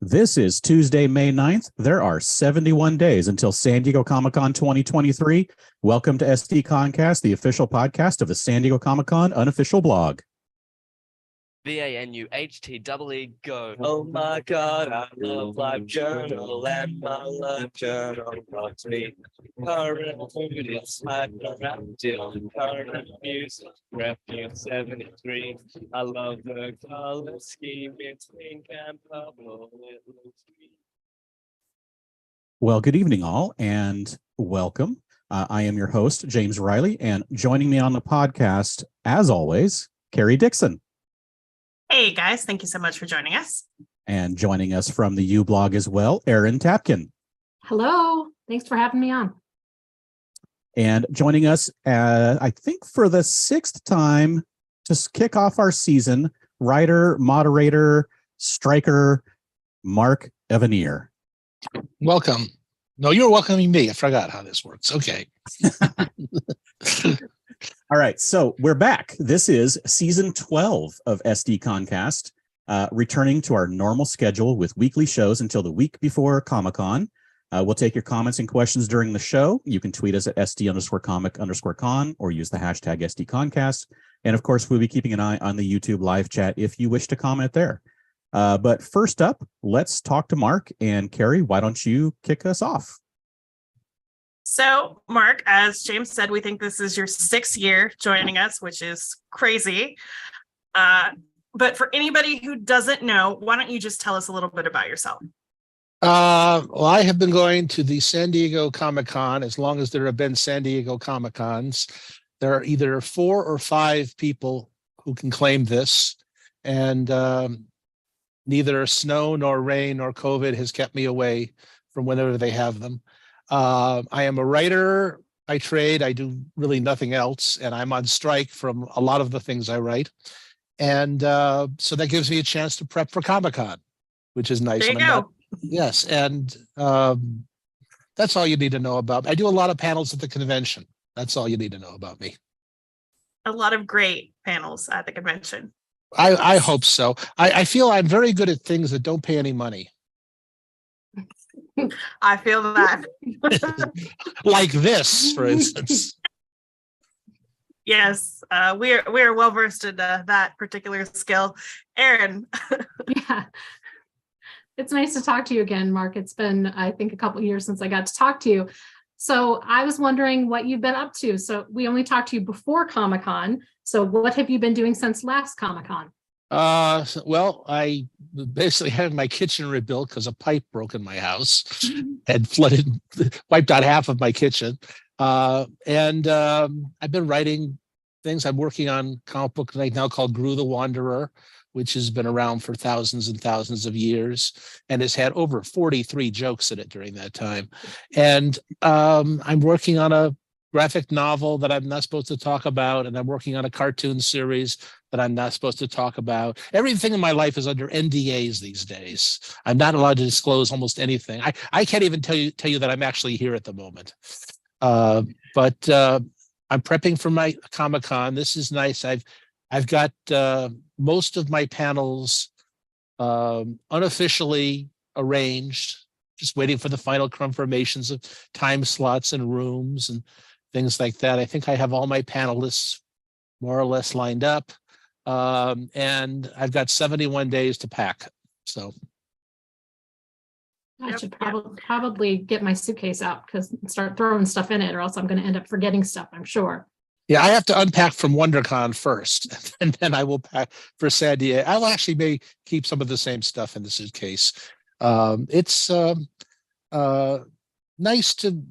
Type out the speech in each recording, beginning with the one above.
This is Tuesday, May 9th. There are 71 days until San Diego Comic-Con 2023. Welcome to SDConCast, the official podcast of the San Diego Comic-Con unofficial blog. VANUHTEE go. Oh my God, I love Live Journal, and my Live Journal loves me. Current movies, my current music, Refuge 73. I love the color scheme, it's pink and purple, it looks sweet. Well, good evening, all, and welcome. I am your host, James Riley, and joining me on the podcast, as always, Carrie Dixon. Hey guys, thank you so much for joining us. And joining us from the U blog as well, Erin Tapkin. Hello, thanks for having me on. And joining us, I think for the sixth time to kick off our season, writer, moderator, striker, Mark Evanier. Welcome. No, you're welcoming me. I forgot how this works. Okay. All right, so we're back. This is season 12 of SDConCast, returning to our normal schedule with weekly shows until the week before Comic-Con. We'll take your comments and questions during the show. You can tweet us at SD_comic_con or use the hashtag SDConCast. And of course, we'll be keeping an eye on the YouTube live chat if you wish to comment there. But first up, let's talk to Mark. And Carrie, why don't you kick us off? So, Mark, as James said, we think this is your sixth year joining us, which is crazy. But for anybody who doesn't know, why don't you just tell us a little bit about yourself? Well, I have been going to the San Diego Comic-Con as long as there have been San Diego Comic-Cons. There are either 4 or 5 people who can claim this, and neither snow nor rain nor COVID has kept me away from whenever they have them. I am a writer by trade. I do really nothing else, and I'm on strike from a lot of the things I write. And so that gives me a chance to prep for Comic-Con, which is nice. There you go. Yes, and that's all you need to know about. I do a lot of panels at the convention. That's all you need to know about me. A lot of great panels at the convention. I hope so. I feel I'm very good at things that don't pay any money. I feel that. Like this, for instance. Yes, we are well versed in that particular skill. Erin. Yeah, it's nice to talk to you again, Mark. It's been, I think, a couple of years since I got to talk to you. So I was wondering what you've been up to. So we only talked to you before Comic-Con. So what have you been doing since last Comic-Con? Well, I basically had my kitchen rebuilt because a pipe broke in my house, had flooded, wiped out half of my kitchen. And I've been writing things. I'm working on a comic book right now called Gru the Wanderer, which has been around for thousands and thousands of years and has had over 43 jokes in it during that time. And I'm working on a graphic novel that I'm not supposed to talk about, and I'm working on a cartoon series that I'm not supposed to talk about. Everything in my life is under NDAs these days. I'm not allowed to disclose almost anything. I can't even tell you that I'm actually here at the moment. But I'm prepping for my Comic-Con. This is nice. I've got most of my panels unofficially arranged, just waiting for the final confirmations of time slots and rooms and things like that. I think I have all my panelists more or less lined up. And I've got 71 days to pack. So I should probably get my suitcase out because start throwing stuff in it, or else I'm going to end up forgetting stuff, I'm sure. Yeah, I have to unpack from WonderCon first, and then I will pack for San Diego. I'll actually may keep some of the same stuff in the suitcase. It's nice to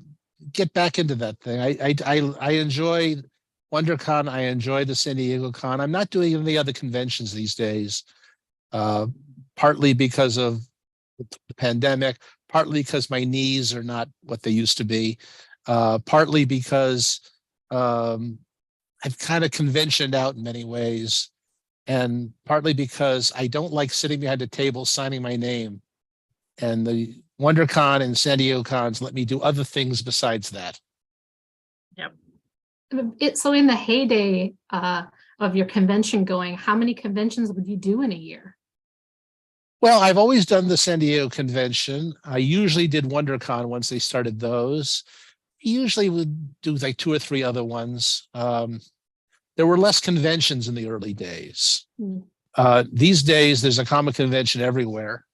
get back into that thing. I enjoy WonderCon. I enjoy the San Diego Con. I'm not doing any other conventions these days, partly because of the pandemic, partly because my knees are not what they used to be, partly because I've kind of conventioned out in many ways, and partly because I don't like sitting behind a table signing my name. And the WonderCon and San Diego Cons let me do other things besides that. Yep. So in the heyday of your convention going, how many conventions would you do in a year? Well, I've always done the San Diego convention. I usually did WonderCon once they started those. Usually would do like 2 or 3 other ones. There were less conventions in the early days. These days, there's a comic convention everywhere.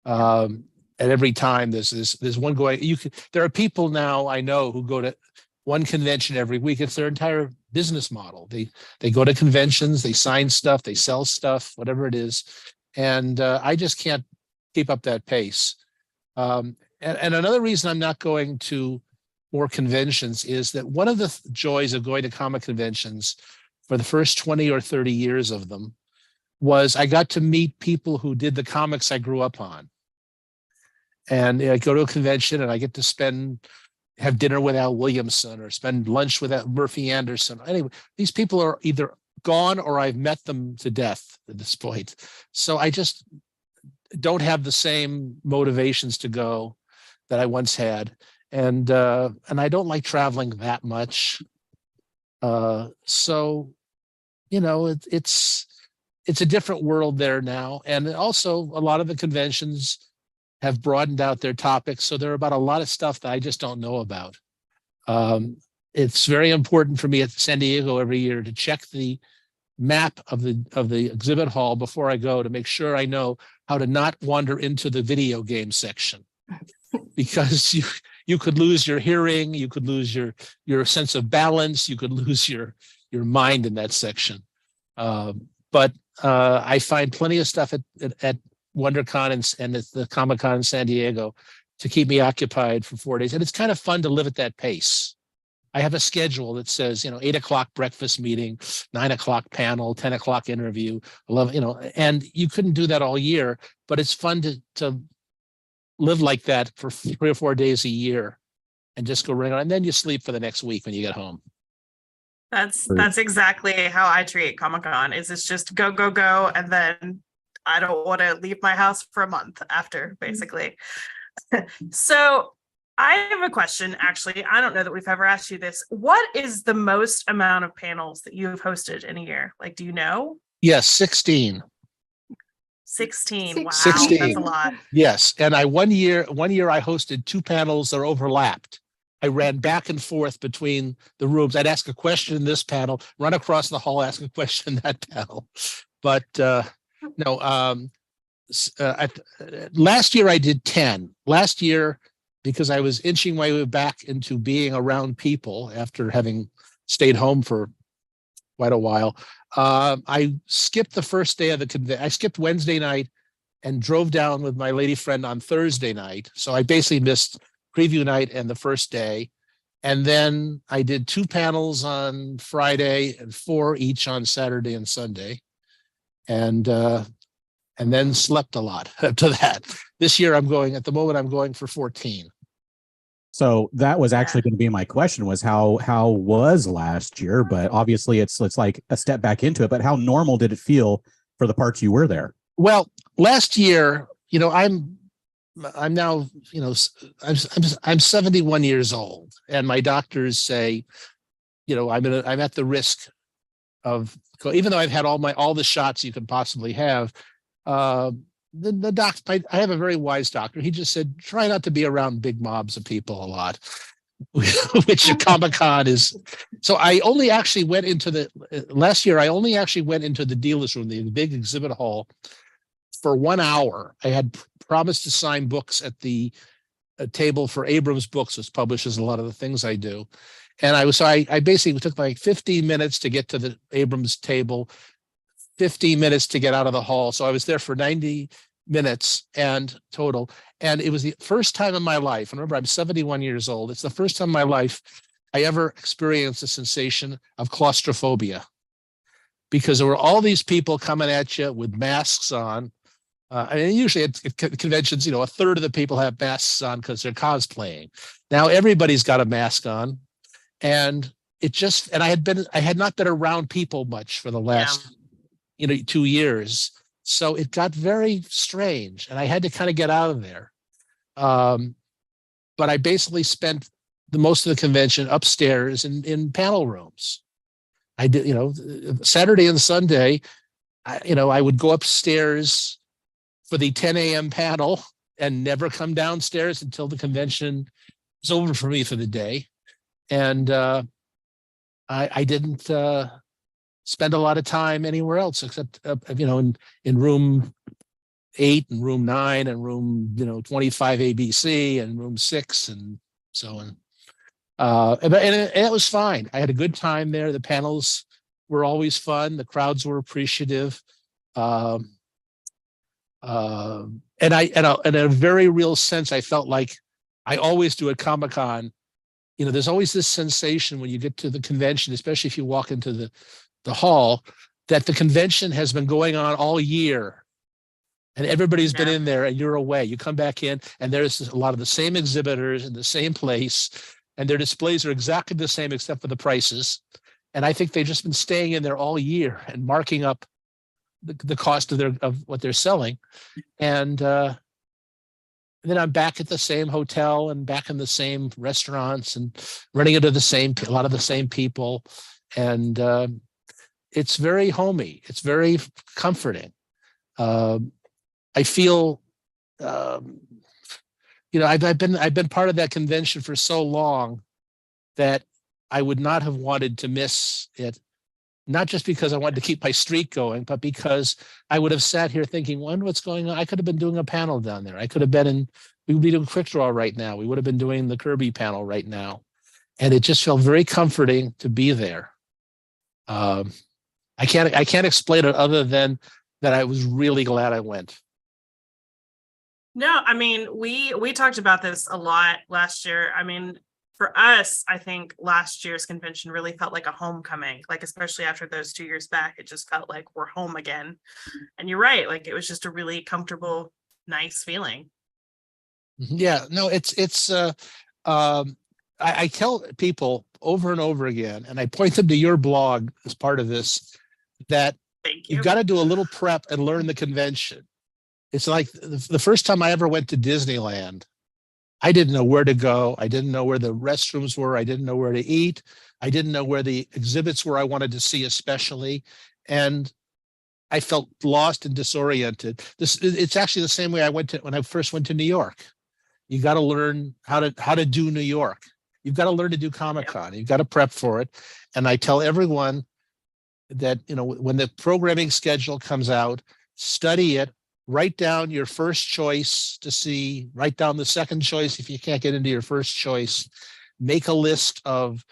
At every time, there's one going. There are people now I know who go to one convention every week. It's their entire business model. They go to conventions, they sign stuff, they sell stuff, whatever it is. And I just can't keep up that pace. And another reason I'm not going to more conventions is that one of the joys of going to comic conventions for the first 20 or 30 years of them was I got to meet people who did the comics I grew up on. And I go to a convention and I get to have dinner with Al Williamson or spend lunch with Murphy Anderson. Anyway, these people are either gone or I've met them to death at this point. So I just don't have the same motivations to go that I once had. And I don't like traveling that much. So, it's a different world there now. And also a lot of the conventions have broadened out their topics. So there are about a lot of stuff that I just don't know about. It's very important for me at San Diego every year to check the map of the exhibit hall before I go to make sure I know how to not wander into the video game section, because you could lose your hearing, you could lose your sense of balance, you could lose your mind in that section. But I find plenty of stuff at WonderCon and at the Comic-Con in San Diego to keep me occupied for 4 days. And it's kind of fun to live at that pace. I have a schedule that says, 8 o'clock breakfast meeting, 9 o'clock panel, 10 o'clock interview, 11, and you couldn't do that all year, but it's fun to live like that for 3 or 4 days a year and just go ring on. And then you sleep for the next week when you get home. That's exactly how I treat Comic-Con. It's just go, go, go. And then I don't want to leave my house for a month after, basically. So I have a question, actually. I don't know that we've ever asked you this. What is the most amount of panels that you've hosted in a year? Like, do you know? Yes, 16. 16. Wow, 16. That's a lot. Yes. And one year I hosted 2 panels that overlapped. I ran back and forth between the rooms. I'd ask a question in this panel, run across the hall, ask a question in that panel. But no, last year I did 10. Last year, because I was inching my way back into being around people after having stayed home for quite a while, I skipped the first day of the convention. I skipped Wednesday night and drove down with my lady friend on Thursday night. So I basically missed preview night and the first day. And then I did 2 panels on Friday and 4 each on Saturday and Sunday. And then slept a lot after that. This year I'm going for 14. So that was actually going to be my question, was how was last year? But obviously it's like a step back into it, but how normal did it feel for the parts you were there? Well, last year, I'm now, I'm 71 years old, and my doctors say, I'm at the risk of, even though I've had all the shots you could possibly have. The doc, I have a very wise doctor. He just said, try not to be around big mobs of people a lot, which at Comic-Con is. So I only actually went into last year, I only actually went into the dealer's room, the big exhibit hall, for 1 hour. I had promised to sign books at the table for Abrams Books, which publishes a lot of the things I do. And I basically took like 15 minutes to get to the Abrams table, 15 minutes to get out of the hall. So I was there for 90 minutes and total. And it was the first time in my life, and remember, I'm 71 years old. It's the first time in my life I ever experienced the sensation of claustrophobia, because there were all these people coming at you with masks on. Usually at conventions, a third of the people have masks on because they're cosplaying. Now everybody's got a mask on, and I had not been around people much for the last 2 years, so it got very strange, and I had to kind of get out of there. But I basically spent the most of the convention upstairs in panel rooms. I did, Saturday and Sunday, I would go upstairs for the 10 a.m. panel and never come downstairs until the convention was over for me for the day. And I didn't spend a lot of time anywhere else except, in room 8 and room 9 and room 25 ABC and room 6 and so on. And it was fine. I had a good time there. The panels were always fun. The crowds were appreciative. And in a very real sense, I felt like I always do at Comic-Con. There's always this sensation when you get to the convention, especially if you walk into the hall, that the convention has been going on all year. And everybody's been in there and you're away. You come back in and there's a lot of the same exhibitors in the same place, and their displays are exactly the same except for the prices. And I think they've just been staying in there all year and marking up the cost of what they're selling. And then I'm back at the same hotel and back in the same restaurants and running into a lot of the same people. And it's very homey. It's very comforting. I feel, I've been part of that convention for so long that I would not have wanted to miss it. Not just because I wanted to keep my streak going, but because I would have sat here thinking, wonder what's going on. I could have been doing a panel down there. We would be doing Quick Draw right now. We would have been doing the Kirby panel right now. And it just felt very comforting to be there. I can't explain it other than that I was really glad I went. No, I mean, we talked about this a lot last year. I mean, for us, I think last year's convention really felt like a homecoming, like especially after those 2 years back, it just felt like we're home again. And you're right, like it was just a really comfortable, nice feeling. Yeah, no, I tell people over and over again, and I point them to your blog as part of this, that you've got to do a little prep and learn the convention. It's like the first time I ever went to Disneyland, I didn't know where to go. I didn't know where the restrooms were. I didn't know where to eat. I didn't know where the exhibits were I wanted to see especially. And I felt lost and disoriented. It's actually the same way when I first went to New York. You got to learn how to do New York. You've got to learn to do Comic-Con. You've got to prep for it. And I tell everyone that, when the programming schedule comes out, study it. Write down your first choice to see, write down the second choice if you can't get into your first choice. Make a list of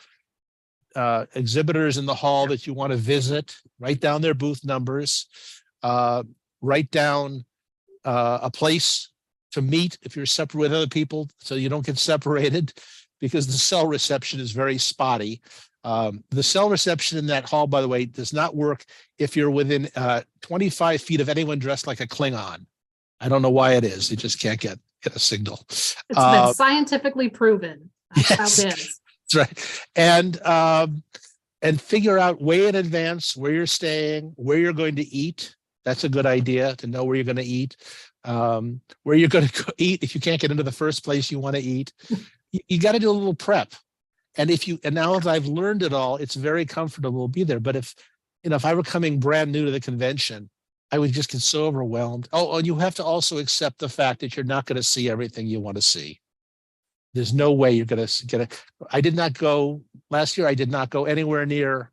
exhibitors in the hall that you want to visit. Write down their booth numbers. Write down a place to meet if you're separate with other people so you don't get separated, because the cell reception is very spotty. The cell reception in that hall, by the way, does not work if you're within 25 feet of anyone dressed like a Klingon. I don't know why it is. You just can't get a signal. It's been scientifically proven. That's yes, how it is. That's right. And figure out way in advance where you're staying, where you're going to eat. That's a good idea, to know where you're going to eat, where you're going to go eat if you can't get into the first place you want to eat. You got to do a little prep. And now that I've learned it all, it's very comfortable to be there. But if I were coming brand new to the convention, I would just get so overwhelmed. Oh, and you have to also accept the fact that you're not going to see everything you want to see. There's no way you're going to get it. Last year, I did not go anywhere near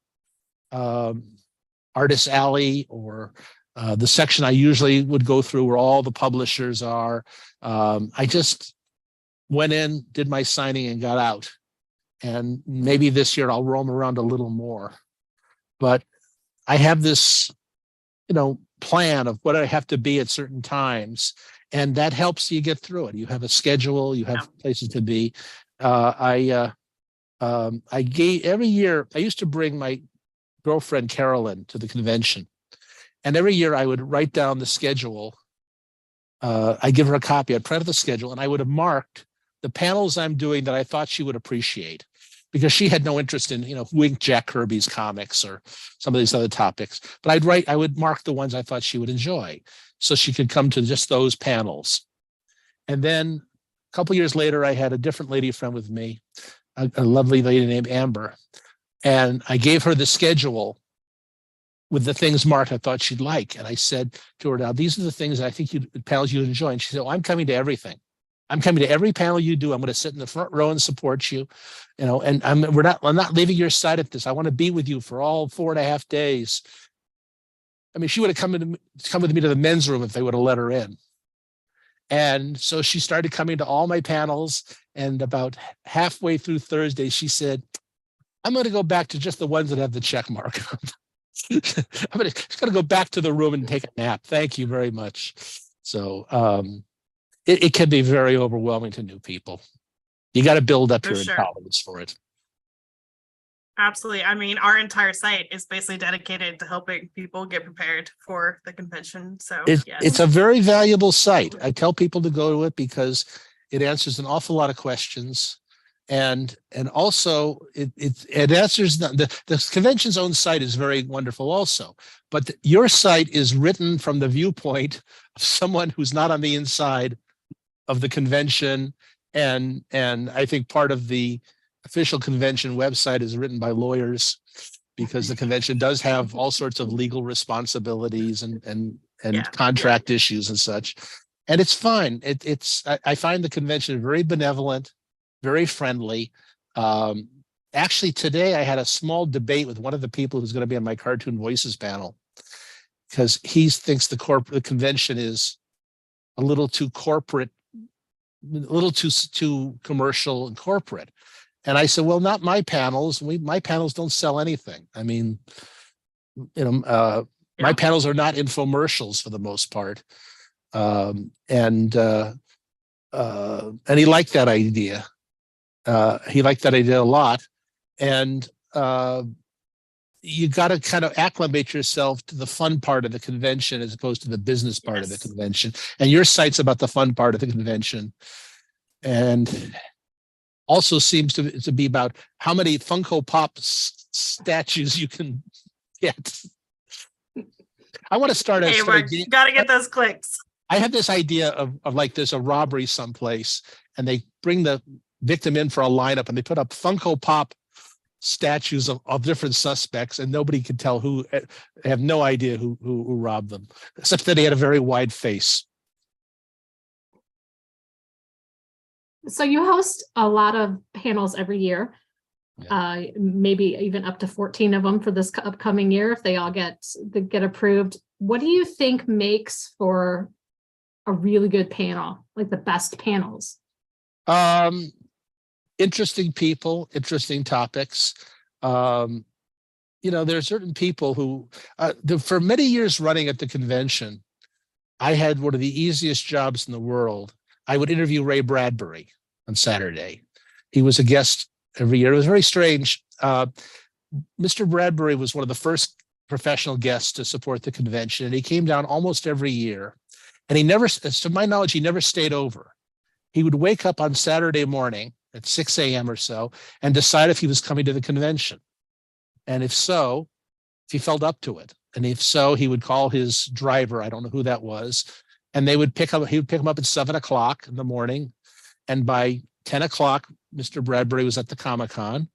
Artist Alley or the section I usually would go through where all the publishers are. I just went in, did my signing, and got out. And maybe this year I'll roam around a little more. But I have this, plan of what I have to be at certain times. And that helps you get through it. You have a schedule, you have places to be. I gave every year, I used to bring my girlfriend Carolyn to the convention. And every year I would write down the schedule. I give her a copy, I'd print the schedule, and I would have marked the panels I'm doing that I thought she would appreciate, because she had no interest in, who inked Jack Kirby's comics or some of these other topics. But I would mark the ones I thought she would enjoy, so she could come to just those panels. And then a couple of years later, I had a different lady friend with me, a lovely lady named Amber. And I gave her the schedule with the things Martha thought she'd like. And I said to her, now, these are the things I think panels you'd enjoy. And she said, well, I'm coming to everything. I'm coming to every panel you do. I'm going to sit in the front row and support you, and I'm not leaving your side at this. I want to be with you for all 4.5 days. I mean, she would have come with me to the men's room if they would have let her in. And so she started coming to all my panels. And about halfway through Thursday, she said, I'm going to go back to just the ones that have the check mark. I'm going to go back to the room and take a nap. Thank you very much. So it can be very overwhelming to new people. You got to build up For your sure. intolerance for it. Absolutely. I mean, our entire site is basically dedicated to helping people get prepared for the convention. So yes. It's a very valuable site. I tell people to go to it because it answers an awful lot of questions. And also it answers the convention's own site is very wonderful also, but your site is written from the viewpoint of someone who's not on the inside of the convention. And I think part of the official convention website is written by lawyers because the convention does have all sorts of legal responsibilities and contract issues and such. And it's fine. I find the convention very benevolent, very friendly. Actually, today I had a small debate with one of the people who's going to be on my Cartoon Voices panel because he thinks the convention is a little too corporate, a little too commercial and corporate. And I said, well, not my panels. My panels don't sell anything. I mean, my panels are not infomercials for the most part. And he liked that idea. He liked that idea a lot. And you got to kind of acclimate yourself to the fun part of the convention as opposed to the business part of the convention. And your site's about the fun part of the convention. And also seems to be about how many Funko Pop statues you can get. I want to start Hey, Mark, you got to get those clicks. I have this idea of like there's a robbery someplace and they bring the victim in for a lineup and they put up Funko Pop statues of different suspects and nobody can tell who. They have no idea who robbed them, except that he had a very wide face. So you host a lot of panels every year, maybe even up to 14 of them for this upcoming year if they all get approved. What do you think makes for a really good panel, like the best panels? Interesting people, interesting topics. There are certain people who, for many years running at the convention, I had one of the easiest jobs in the world. I would interview Ray Bradbury on Saturday. He was a guest every year. It was very strange. Mr. Bradbury was one of the first professional guests to support the convention, and he came down almost every year. And he never, to my knowledge, he never stayed over. He would wake up on Saturday morning at 6 a.m. or so and decide if he was coming to the convention. And if so, if he felt up to it. And if so, he would call his driver. I don't know who that was. And he would pick him up at 7 o'clock in the morning. And by 10 o'clock, Mr. Bradbury was at the Comic-Con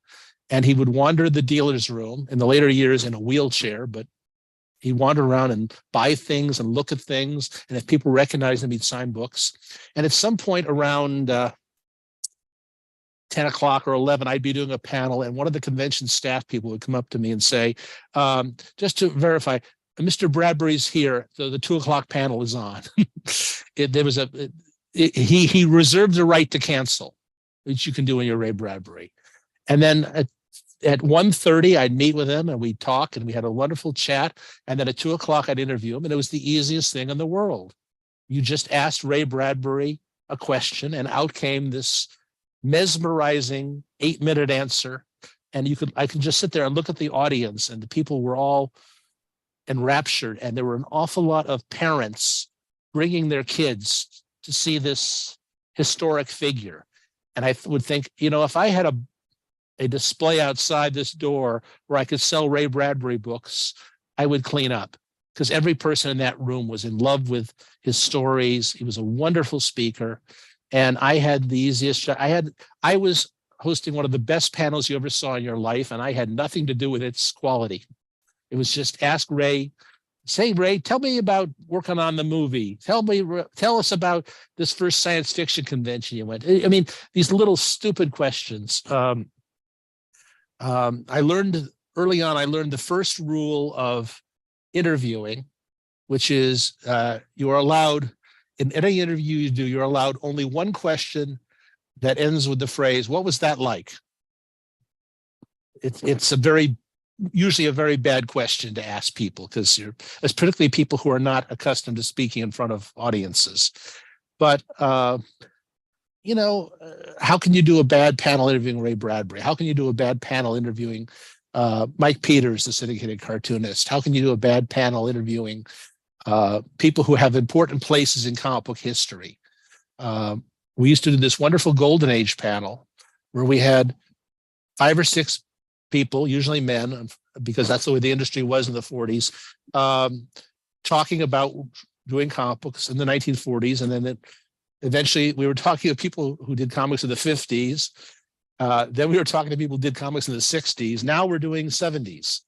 and he would wander the dealer's room in the later years in a wheelchair, but he'd wander around and buy things and look at things. And if people recognized him, he'd sign books. And at some point around 10 o'clock or 11, I'd be doing a panel and one of the convention staff people would come up to me and say, just to verify, Mr. Bradbury's here. The 2 o'clock panel is on. He reserved the right to cancel, which you can do when you're Ray Bradbury. And then at 1:30, I'd meet with him and we'd talk and we had a wonderful chat. And then at 2 o'clock, I'd interview him. And it was the easiest thing in the world. You just asked Ray Bradbury a question and out came this mesmerizing 8-minute answer. And I could just sit there and look at the audience and the people were all enraptured. And there were an awful lot of parents bringing their kids to see this historic figure. And I would think, if I had a display outside this door where I could sell Ray Bradbury books, I would clean up because every person in that room was in love with his stories. He was a wonderful speaker. And I had the easiest job. I was hosting one of the best panels you ever saw in your life, and I had nothing to do with its quality. It was just ask Ray, say, Ray, tell me about working on the movie. Tell us about this first science fiction convention you went. I mean, these little stupid questions. I learned early on, I learned the first rule of interviewing, which is you are allowed, in any interview you do, you're allowed only one question that ends with the phrase, "What was that like?" It's usually a very bad question to ask people, because it's particularly people who are not accustomed to speaking in front of audiences. But how can you do a bad panel interviewing Ray Bradbury? How can you do a bad panel interviewing Mike Peters, the syndicated cartoonist? How can you do a bad panel interviewing people who have important places in comic book history? We used to do this wonderful Golden Age panel where we had 5 or 6 people, usually men, because that's the way the industry was in the 40s, talking about doing comic books in the 1940s. And then eventually we were talking to people who did comics in the 50s. Then we were talking to people who did comics in the 60s. Now we're doing 70s,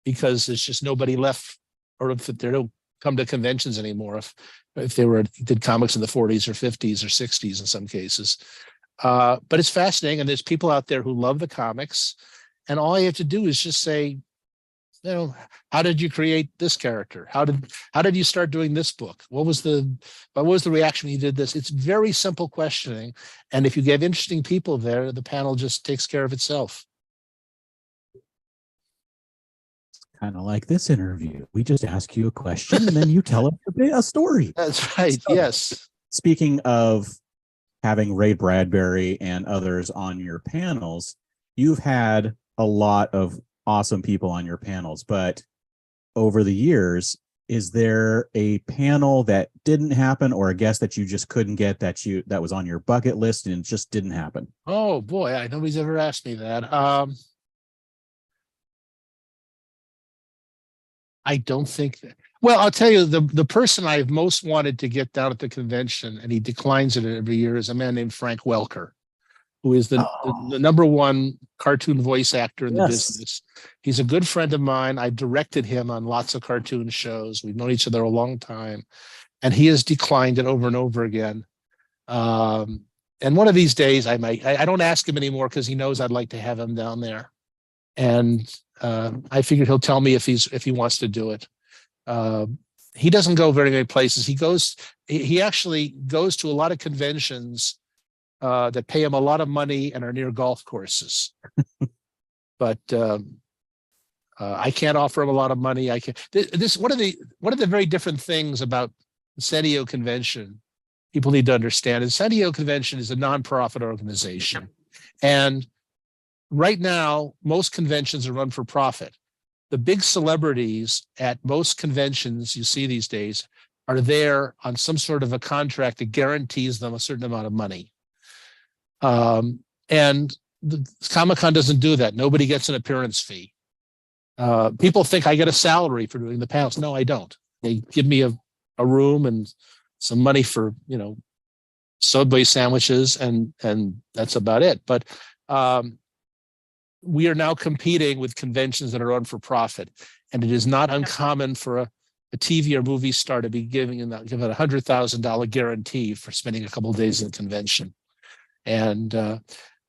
because there's just nobody left, or if they don't come to conventions anymore, if they did comics in the 40s or 50s or 60s in some cases. But it's fascinating, and there's people out there who love the comics, and all you have to do is just say, how did you create this character? How did you start doing this book? What was the reaction when you did this? It's very simple questioning, and if you get interesting people there, the panel just takes care of itself. Kind of like this interview. We just ask you a question and then you tell us a story. That's right. So, yes. Speaking of having Ray Bradbury and others on your panels, you've had a lot of awesome people on your panels, but over the years, is there a panel that didn't happen, or a guest that you just couldn't get that was on your bucket list and it just didn't happen? Oh boy, nobody's ever asked me that. I don't think that. Well, I'll tell you, the person I've most wanted to get down at the convention, and he declines it every year, is a man named Frank Welker, who is the #1 cartoon voice actor in the business. He's a good friend of mine. I've directed him on lots of cartoon shows. We've known each other a long time, and he has declined it over and over again. And one of these days, I don't ask him anymore because he knows I'd like to have him down there. And I figured he'll tell me if he wants to do it. He doesn't go very many places. He actually goes to a lot of conventions that pay him a lot of money and are near golf courses. But I can't offer him a lot of money. One of the very different things about the San Diego convention people need to understand is San Diego convention is a nonprofit organization, and right now, most conventions are run for profit. The big celebrities at most conventions you see these days are there on some sort of a contract that guarantees them a certain amount of money. And the Comic-Con doesn't do that. Nobody gets an appearance fee. People think I get a salary for doing the panels. No, I don't. They give me a room and some money for, Subway sandwiches, and that's about it. But we are now competing with conventions that are run for profit, and it is not uncommon for a TV or movie star to be given a $100,000 guarantee for spending a couple of days in the convention. And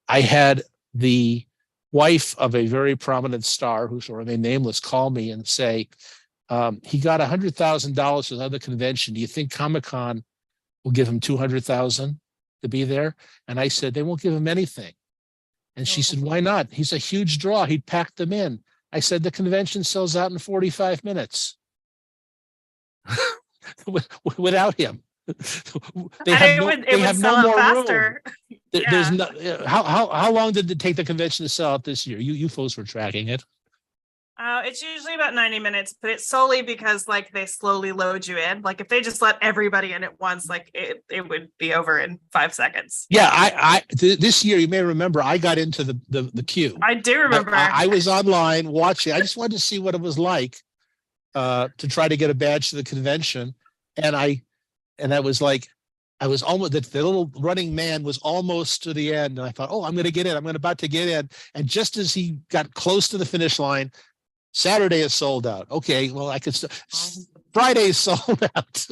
I had the wife of a very prominent star, who shall remain nameless, call me and say, he got $100,000 for another convention. Do you think Comic-Con will give him $200,000 to be there? And I said, they won't give him anything. And she said, why not? He's a huge draw. He'd pack them in. I said, the convention sells out in 45 minutes without him. They have no more room. There's no. How long did it take the convention to sell out this year? You folks were tracking it. It's usually about 90 minutes, but it's solely because they slowly load you in. If they just let everybody in at once, it would be over in 5 seconds. Yeah, this year, you may remember, I got into the queue. I do remember. I was online watching. I just wanted to see what it was like to try to get a badge to the convention, and I was like, I was almost, the little running man was almost to the end, and I thought, oh, I'm going to get in. I'm about to get in, and just as he got close to the finish line, Saturday is sold out. Okay, well, I could. Friday's sold out.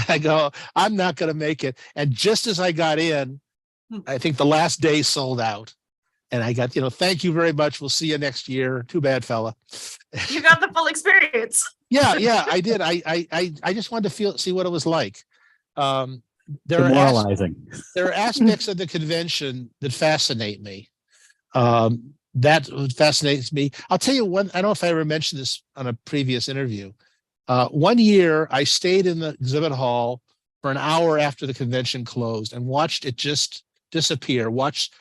I go, I'm not going to make it. And just as I got in, I think the last day sold out. And I got, thank you very much. We'll see you next year. Too bad, fella. You got the full experience. Yeah, I did. I just wanted to see what it was like. There Demoralizing. are aspects of the convention that fascinate me. That fascinates me. I'll tell you one. I don't know if I ever mentioned this on a previous interview. One year, I stayed in the exhibit hall for an hour after the convention closed and watched it just disappear. Watched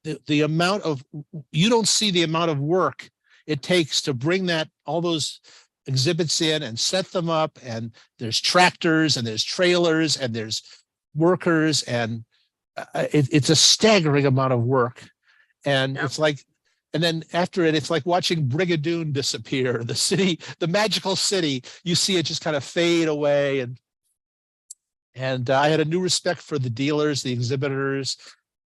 the amount of, you don't see the amount of work it takes to bring all those exhibits in and set them up. And there's tractors and there's trailers and there's workers, and it's a staggering amount of work. And It's like, and then after it, it's like watching Brigadoon disappear. The city, the magical city, you see it just kind of fade away. And I had a new respect for the dealers, the exhibitors,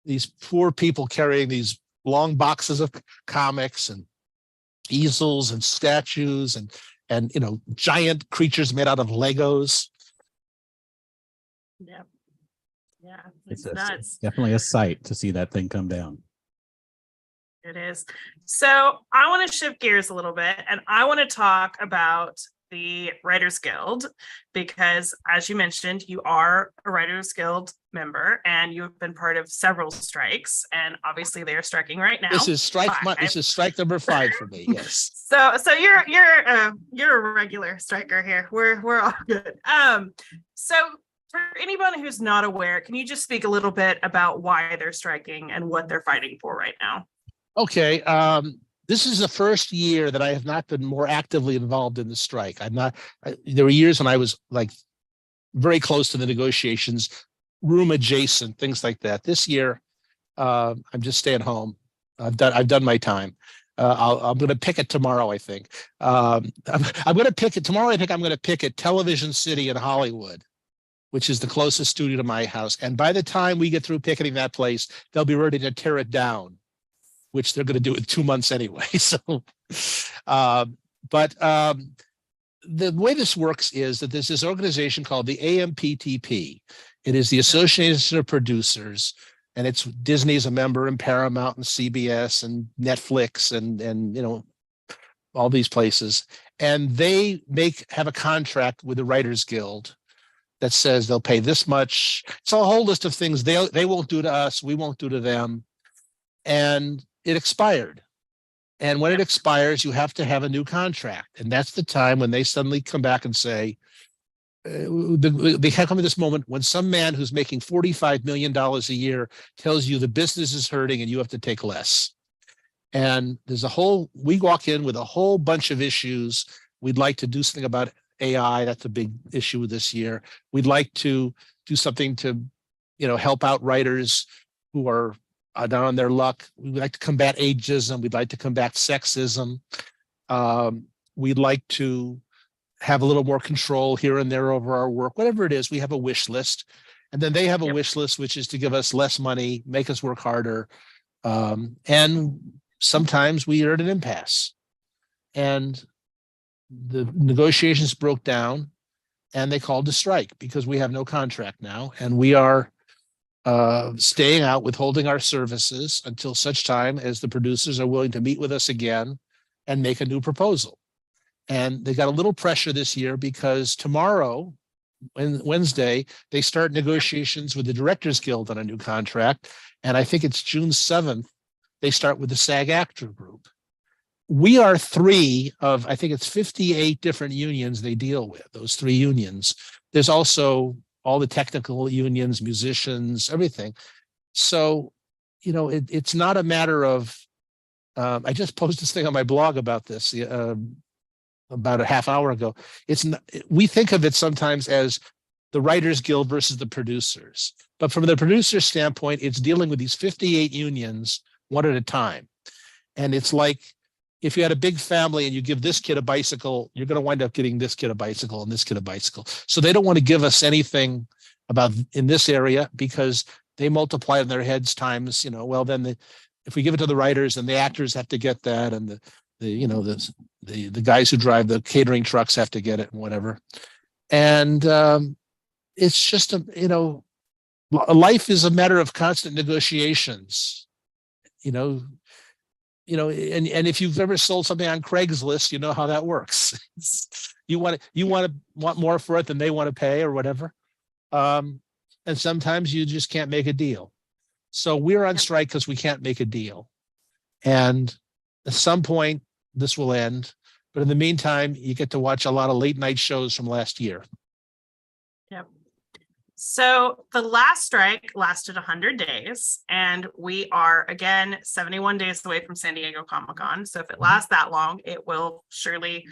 these poor people carrying these long boxes of comics and easels and statues and giant creatures made out of Legos. Yeah. It's nuts. Definitely a sight to see that thing come down. It is. So I want to shift gears a little bit, and I want to talk about the Writers Guild, because as you mentioned, you are a Writers Guild member and you've been part of several strikes, and obviously they are striking right now. This is strike number 5 for me. Yes. So you're a regular striker here. We're all good. So for anyone who's not aware, can you just speak a little bit about why they're striking and what they're fighting for right now? Okay. This is the first year that I have not been more actively involved in the strike. There were years when I was like very close to the negotiations, room adjacent, things like that. This year, I'm just staying home. I've done my time. I'm going to picket tomorrow, I think. I'm going to picket tomorrow. I think I'm going to picket Television City in Hollywood, which is the closest studio to my house. And by the time we get through picketing that place, they'll be ready to tear it down, which they're going to do in 2 months anyway. So, the way this works is that there's this organization called the AMPTP. It is the Association of Producers, and it's Disney's a member, and Paramount and CBS and Netflix and all these places. And they have a contract with the Writers Guild that says they'll pay this much. It's a whole list of things they won't do to us, we won't do to them. And it expired. And when it expires, you have to have a new contract. And that's the time when they suddenly come back and say, they come to this moment when some man who's making $45 million a year tells you the business is hurting and you have to take less. And we walk in with a whole bunch of issues. We'd like to do something about AI. That's a big issue this year. We'd like to do something to, help out writers who are down on their luck. We'd like to combat ageism. We'd like to combat sexism. We'd like to have a little more control here and there over our work. Whatever it is, we have a wish list. And then they have a wish list, which is to give us less money, make us work harder. And sometimes we are at an impasse. And the negotiations broke down and they called a strike because we have no contract now. And we are staying out, withholding our services until such time as the producers are willing to meet with us again and make a new proposal. And they got a little pressure this year because tomorrow, Wednesday, they start negotiations with the Directors Guild on a new contract. And I think it's June 7th, they start with the SAG-AFTRA group. We are 3 of, I think it's 58 different unions they deal with, those 3 unions. There's also all the technical unions, musicians, everything. So, it's not a matter of, I just posted this thing on my blog about this about a half hour ago. We think of it sometimes as the Writers Guild versus the producers. But from the producer standpoint, it's dealing with these 58 unions one at a time. And it's like, if you had a big family and you give this kid a bicycle, you're going to wind up getting this kid a bicycle and this kid a bicycle. So they don't want to give us anything about in this area because they multiply it in their heads times, then if we give it to the writers and the actors have to get that and the guys who drive the catering trucks have to get it and whatever. And it's just life is a matter of constant negotiations. And if you've ever sold something on Craigslist, you know how that works. you want more for it than they want to pay or whatever. And sometimes you just can't make a deal. So we're on strike because we can't make a deal. And at some point, this will end. But in the meantime, you get to watch a lot of late night shows from last year. Yep. So the last strike lasted 100 days, and we are again 71 days away from San Diego Comic-Con. So if it lasts that long, it will surely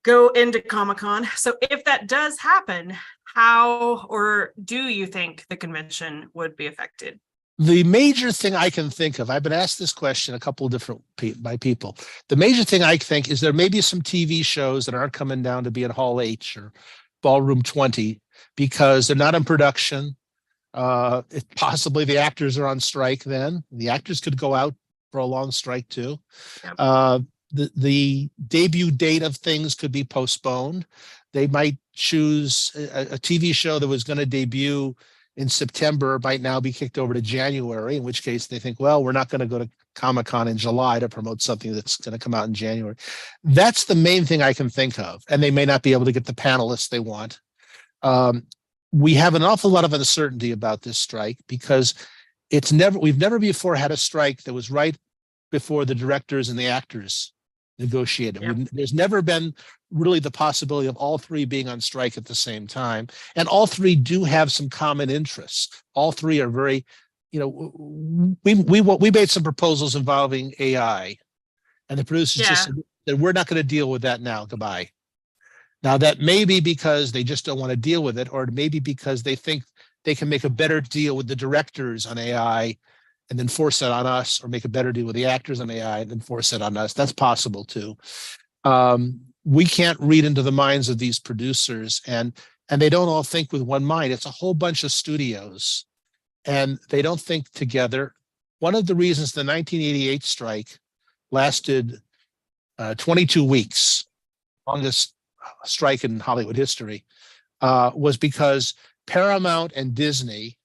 go into Comic-Con. So if that does happen, how or do you think the convention would be affected? The major thing I can think of, I've been asked this question a couple of different by people. The major thing I think is there may be some TV shows that aren't coming down to be in Hall H or Ballroom 20 because they're not in production. Possibly the actors are on strike then. The actors could go out for a long strike too. Yep. The debut date of things could be postponed. They might choose a TV show that was going to debut in September might now be kicked over to January, in which case they think, well, we're not going to go to Comic-Con in July to promote something that's going to come out in January. That's the main thing I can think of. And they may not be able to get the panelists they want. We have an awful lot of uncertainty about this strike because we've never before had a strike that was right before the directors and the actors negotiated. Yep. There's never been really the possibility of all three being on strike at the same time. And all three do have some common interests. All three are very, we made some proposals involving AI, and the producers just said that we're not going to deal with that now. Goodbye. Now that may be because they just don't want to deal with it, or maybe because they think they can make a better deal with the directors on AI and then force it on us, or make a better deal with the actors on AI and then force it on us. That's possible too. We can't read into the minds of these producers, and they don't all think with one mind. It's a whole bunch of studios, and they don't think together. One of the reasons the 1988 strike lasted 22 weeks, longest strike in Hollywood history, was because Paramount and Disney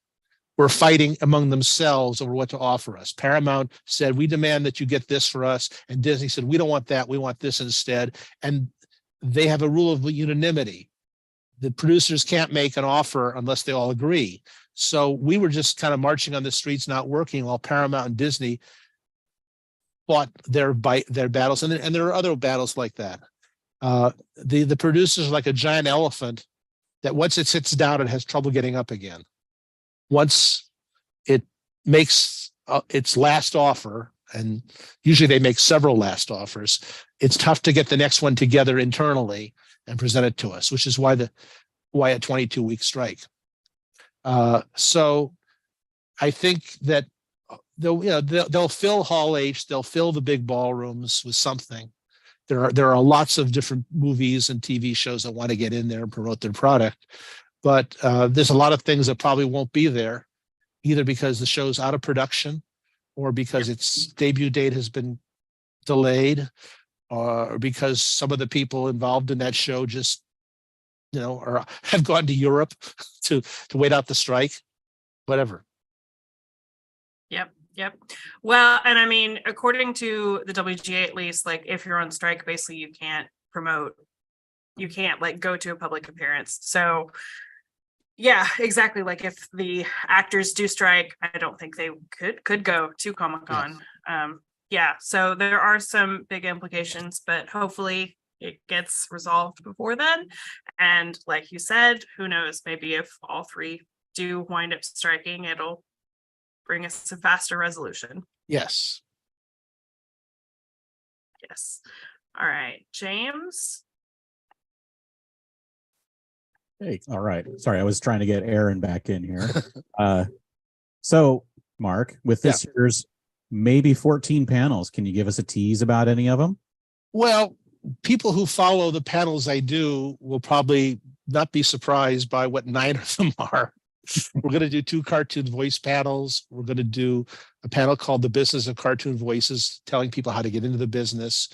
were fighting among themselves over what to offer us. Paramount said, we demand that you get this for us. And Disney said, we don't want that. We want this instead. And they have a rule of unanimity. The producers can't make an offer unless they all agree. So we were just kind of marching on the streets, not working, while Paramount and Disney fought their battles. And there are other battles like that. The producers are like a giant elephant that once it sits down, it has trouble getting up again. Once it makes its last offer, and usually they make several last offers, it's tough to get the next one together internally and present it to us, which is why a 22-week strike. So I think that they'll fill Hall H, they'll fill the big ballrooms with something. There are lots of different movies and TV shows that want to get in there and promote their product. But there's a lot of things that probably won't be there, either because the show's out of production or because its debut date has been delayed, or because some of the people involved in that show just, or have gone to Europe to wait out the strike, whatever. Yep. Well, and I mean, according to the WGA, at least, like if you're on strike, basically you can't promote, you can't like go to a public appearance. So yeah, exactly. Like if the actors do strike, I don't think they could go to Comic-Con. Yes. So there are some big implications, but hopefully it gets resolved before then. And like you said, who knows, maybe if all three do wind up striking, it'll bring us a faster resolution. Yes. All right, James. Hey, all right. Sorry, I was trying to get Aaron back in here. So, Mark, with this year's maybe 14 panels, can you give us a tease about any of them? Well, people who follow the panels I do will probably not be surprised by what 9 of them are. We're going to do 2 cartoon voice panels. We're going to do a panel called The Business of Cartoon Voices, telling people how to get into the business.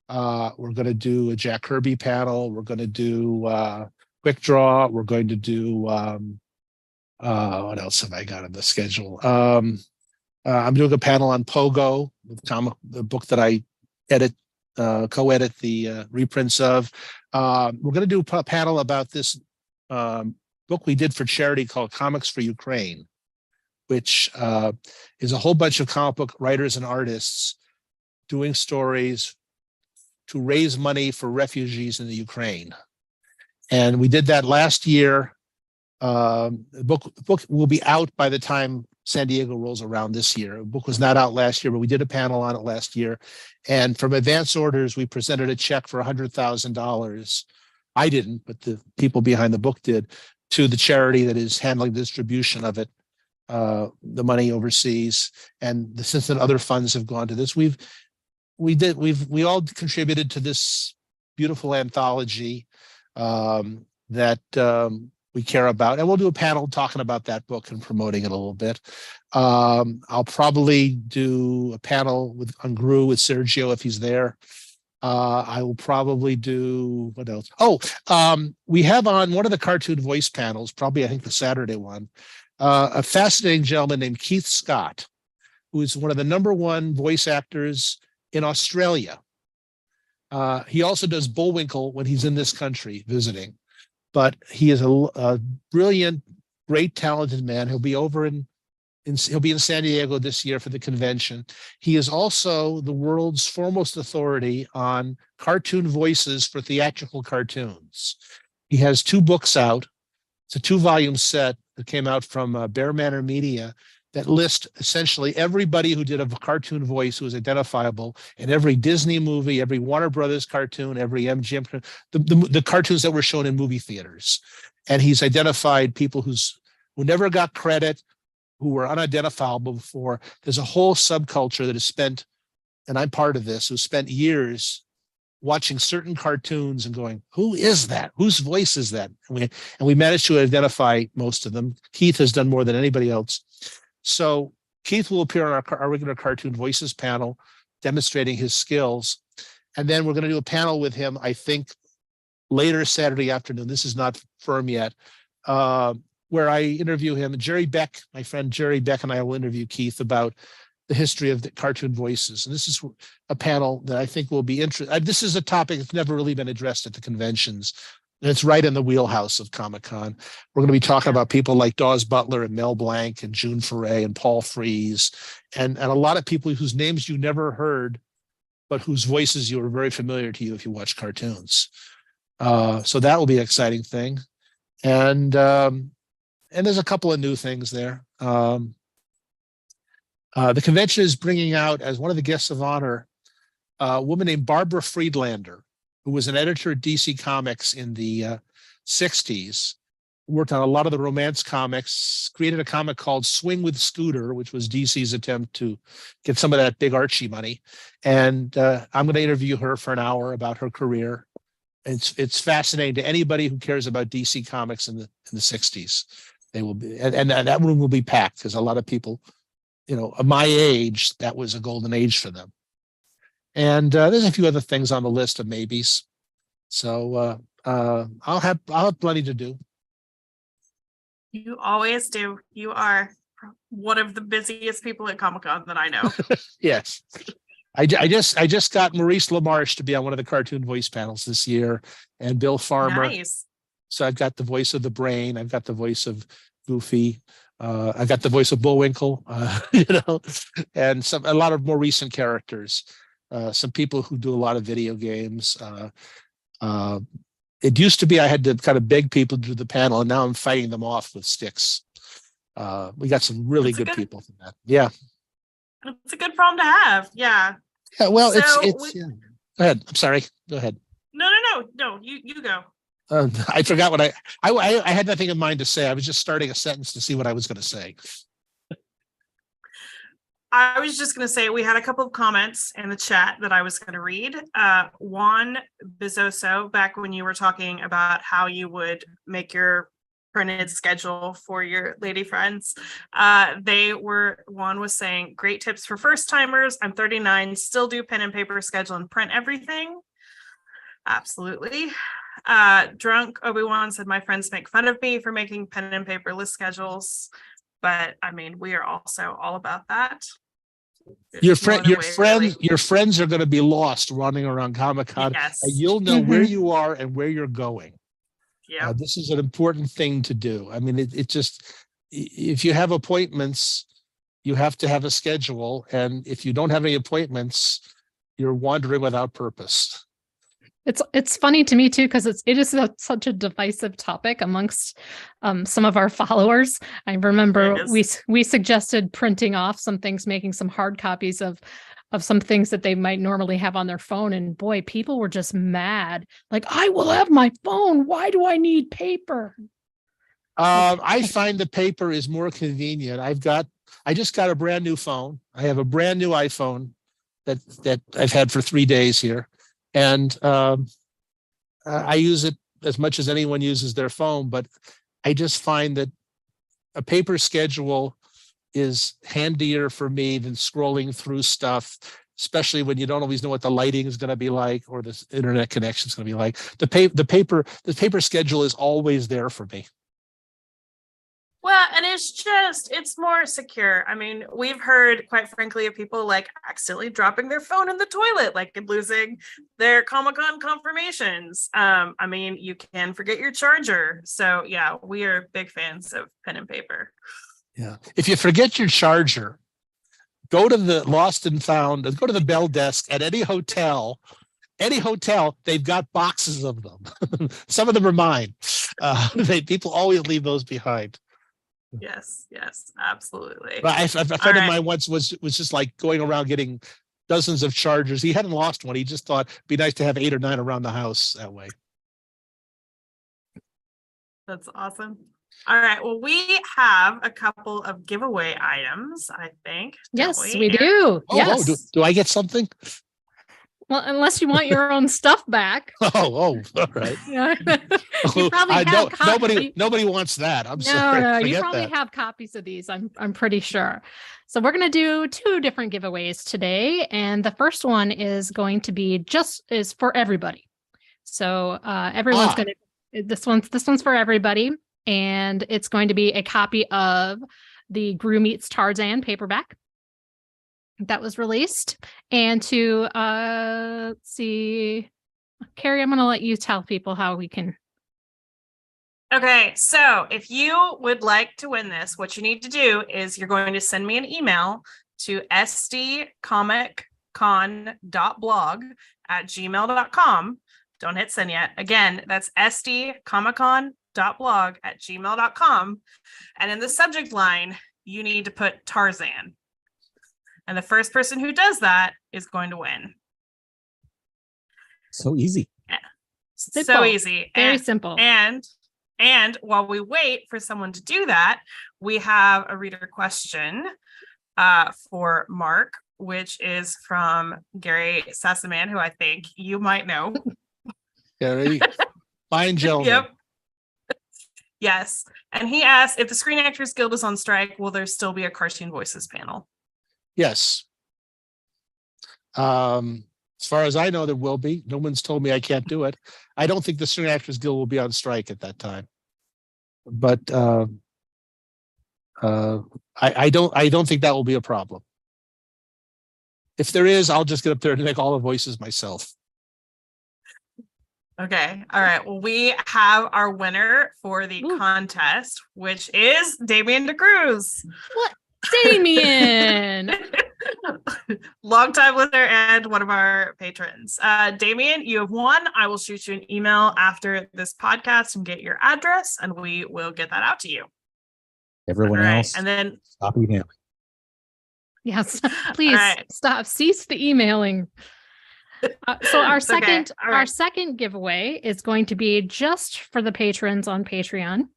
We're going to do a Jack Kirby panel. We're going to do Quick Draw. We're going to do what else have I got on the schedule? I'm doing a panel on Pogo, the book that I co-edit the reprints of. We're going to do a panel about this book we did for charity called Comics for Ukraine, which is a whole bunch of comic book writers and artists doing stories to raise money for refugees in the Ukraine. And we did that last year. The book will be out by the time San Diego rolls around this year. The book was not out last year, but we did a panel on it last year. And from advance orders, we presented a check for $100,000. I didn't, but the people behind the book did, to the charity that is handling the distribution of it, the money overseas. And since then other funds have gone to this, we all contributed to this beautiful anthology that we care about, and we'll do a panel talking about that book and promoting it a little bit. I'll probably do a panel on Gru with Sergio if he's there. I will probably do, what else? We have on one of the cartoon voice panels, probably I think the Saturday one, a fascinating gentleman named Keith Scott, who is one of the #1 voice actors in Australia. He also does Bullwinkle when he's in this country visiting. But he is a brilliant, great, talented man. He'll be over he'll be in San Diego this year for the convention. He is also the world's foremost authority on cartoon voices for theatrical cartoons. He has 2 books out. It's a 2-volume set that came out from Bear Manor Media that list essentially everybody who did a cartoon voice who was identifiable in every Disney movie, every Warner Brothers cartoon, every MGM, the cartoons that were shown in movie theaters. And he's identified people who never got credit, who were unidentifiable before. There's a whole subculture that has spent, and I'm part of this, who spent years watching certain cartoons and going, who is that? Whose voice is that? And we managed to identify most of them. Keith has done more than anybody else. So Keith will appear on our regular cartoon voices panel, demonstrating his skills. And then we're going to do a panel with him, I think, later Saturday afternoon. This is not firm yet, where I interview him. Jerry Beck, my friend Jerry Beck, and I will interview Keith about the history of the cartoon voices. And this is a panel that I think will be interesting. This is a topic that's never really been addressed at the conventions. And it's right in the wheelhouse of Comic-Con. We're going to be talking about people like Dawes Butler and Mel Blanc and June Foray and Paul Frees and a lot of people whose names you never heard, but whose voices you are very familiar to you if you watch cartoons. So that will be an exciting thing. And there's a couple of new things there. The convention is bringing out, as one of the guests of honor, a woman named Barbara Friedlander, who was an editor at DC Comics in the 60s, worked on a lot of the romance comics, created a comic called Swing with Scooter, which was DC's attempt to get some of that big Archie money. And I'm going to interview her for an hour about her career. It's fascinating to anybody who cares about DC Comics in the 60s. They will be, and that room will be packed because a lot of people, of my age, that was a golden age for them. And there's a few other things on the list of maybes. So I'll have plenty to do. You always do. You are one of the busiest people at Comic-Con that I know. Yes. I just got Maurice LaMarche to be on one of the cartoon voice panels this year, and Bill Farmer. Nice. So I've got the voice of the Brain. I've got the voice of Goofy. I've got the voice of Bullwinkle, and a lot of more recent characters. Some people who do a lot of video games. It used to be I had to kind of beg people to do the panel, and now I'm fighting them off with sticks. We got some really good people from that. Yeah. It's a good problem to have. Yeah. Yeah. Well, So yeah. Go ahead. I'm sorry. Go ahead. No. You go. I forgot what I had nothing in mind to say. I was just starting a sentence to see what I was going to say. I was just going to say we had a couple of comments in the chat that I was going to read. Juan Bizzoso, back when you were talking about how you would make your printed schedule for your lady friends. One was saying, great tips for first timers. I'm 39, still do pen and paper schedule and print everything. Absolutely. Drunk Obi-Wan said, my friends make fun of me for making pen and paper list schedules, but I mean, we are also all about that. Your friends are going to be lost running around Comic-Con. Yes. And you'll know where you are and where you're going. Yeah. This is an important thing to do. I mean, it just, if you have appointments, you have to have a schedule. And if you don't have any appointments, you're wandering without purpose. It's funny to me too, because it is such a divisive topic amongst some of our followers. I remember we suggested printing off some things, making some hard copies of some things that they might normally have on their phone, and boy, people were just mad. Like, I will have my phone. Why do I need paper? I find the paper is more convenient. I just got a brand new phone. I have a brand new iPhone that I've had for 3 days here. And I use it as much as anyone uses their phone, but I just find that a paper schedule is handier for me than scrolling through stuff, especially when you don't always know what the lighting is going to be like or the internet connection is going to be like. The paper schedule is always there for me. Well, and it's more secure. I mean, we've heard, quite frankly, of people like accidentally dropping their phone in the toilet, like and losing their Comic-Con confirmations. I mean, you can forget your charger. So yeah, we are big fans of pen and paper. Yeah. If you forget your charger, go to the lost and found, go to the bell desk at any hotel, they've got boxes of them. Some of them are mine. People always leave those behind. Yes, absolutely. But a friend of mine once was just like going around getting dozens of chargers. He hadn't lost one. He just thought it'd be nice to have 8 or 9 around the house that way. That's awesome. All right. Well, we have a couple of giveaway items, I think. Yes, we do. Yes. Do I get something? Well, unless you want your own stuff back. All right. You probably have nobody wants that. I'm sorry. No, you probably have copies of these. I'm pretty sure. So we're going to do 2 different giveaways today, and the first one is going to be is for everybody. So everyone's going to this one's for everybody, and it's going to be a copy of the Gru Meets Tarzan paperback that was released. And to let's see, Carrie, I'm going to let you tell people how we can. Okay, so if you would like to win this, what you need to do is you're going to send me an email to sdcomiccon.blog@gmail.com. Don't hit send yet. Again, that's sdcomiccon.blog@gmail.com. And in the subject line, you need to put Tarzan. And the first person who does that is going to win. So easy. Yeah. So easy. Very simple. And while we wait for someone to do that, we have a reader question for Mark, which is from Gary Sassaman, who I think you might know. Gary, fine gentleman. Yep. Yes. And he asked, if the Screen Actors Guild is on strike, will there still be a Cartoon Voices panel? Yes. As far as I know, there will be. No one's told me I can't do it. I don't think the Screen Actors Guild will be on strike at that time. But I don't think that will be a problem. If there is, I'll just get up there and make all the voices myself. Okay. All right. Well, we have our winner for the contest, which is Damien DeCruz. What? Damien! Long time listener and one of our patrons. Damien, you have won. I will shoot you an email after this podcast and get your address, and we will get that out to you. Everyone else, and then stop emailing. Yes, please stop. Cease the emailing. So our second giveaway is going to be just for the patrons on Patreon.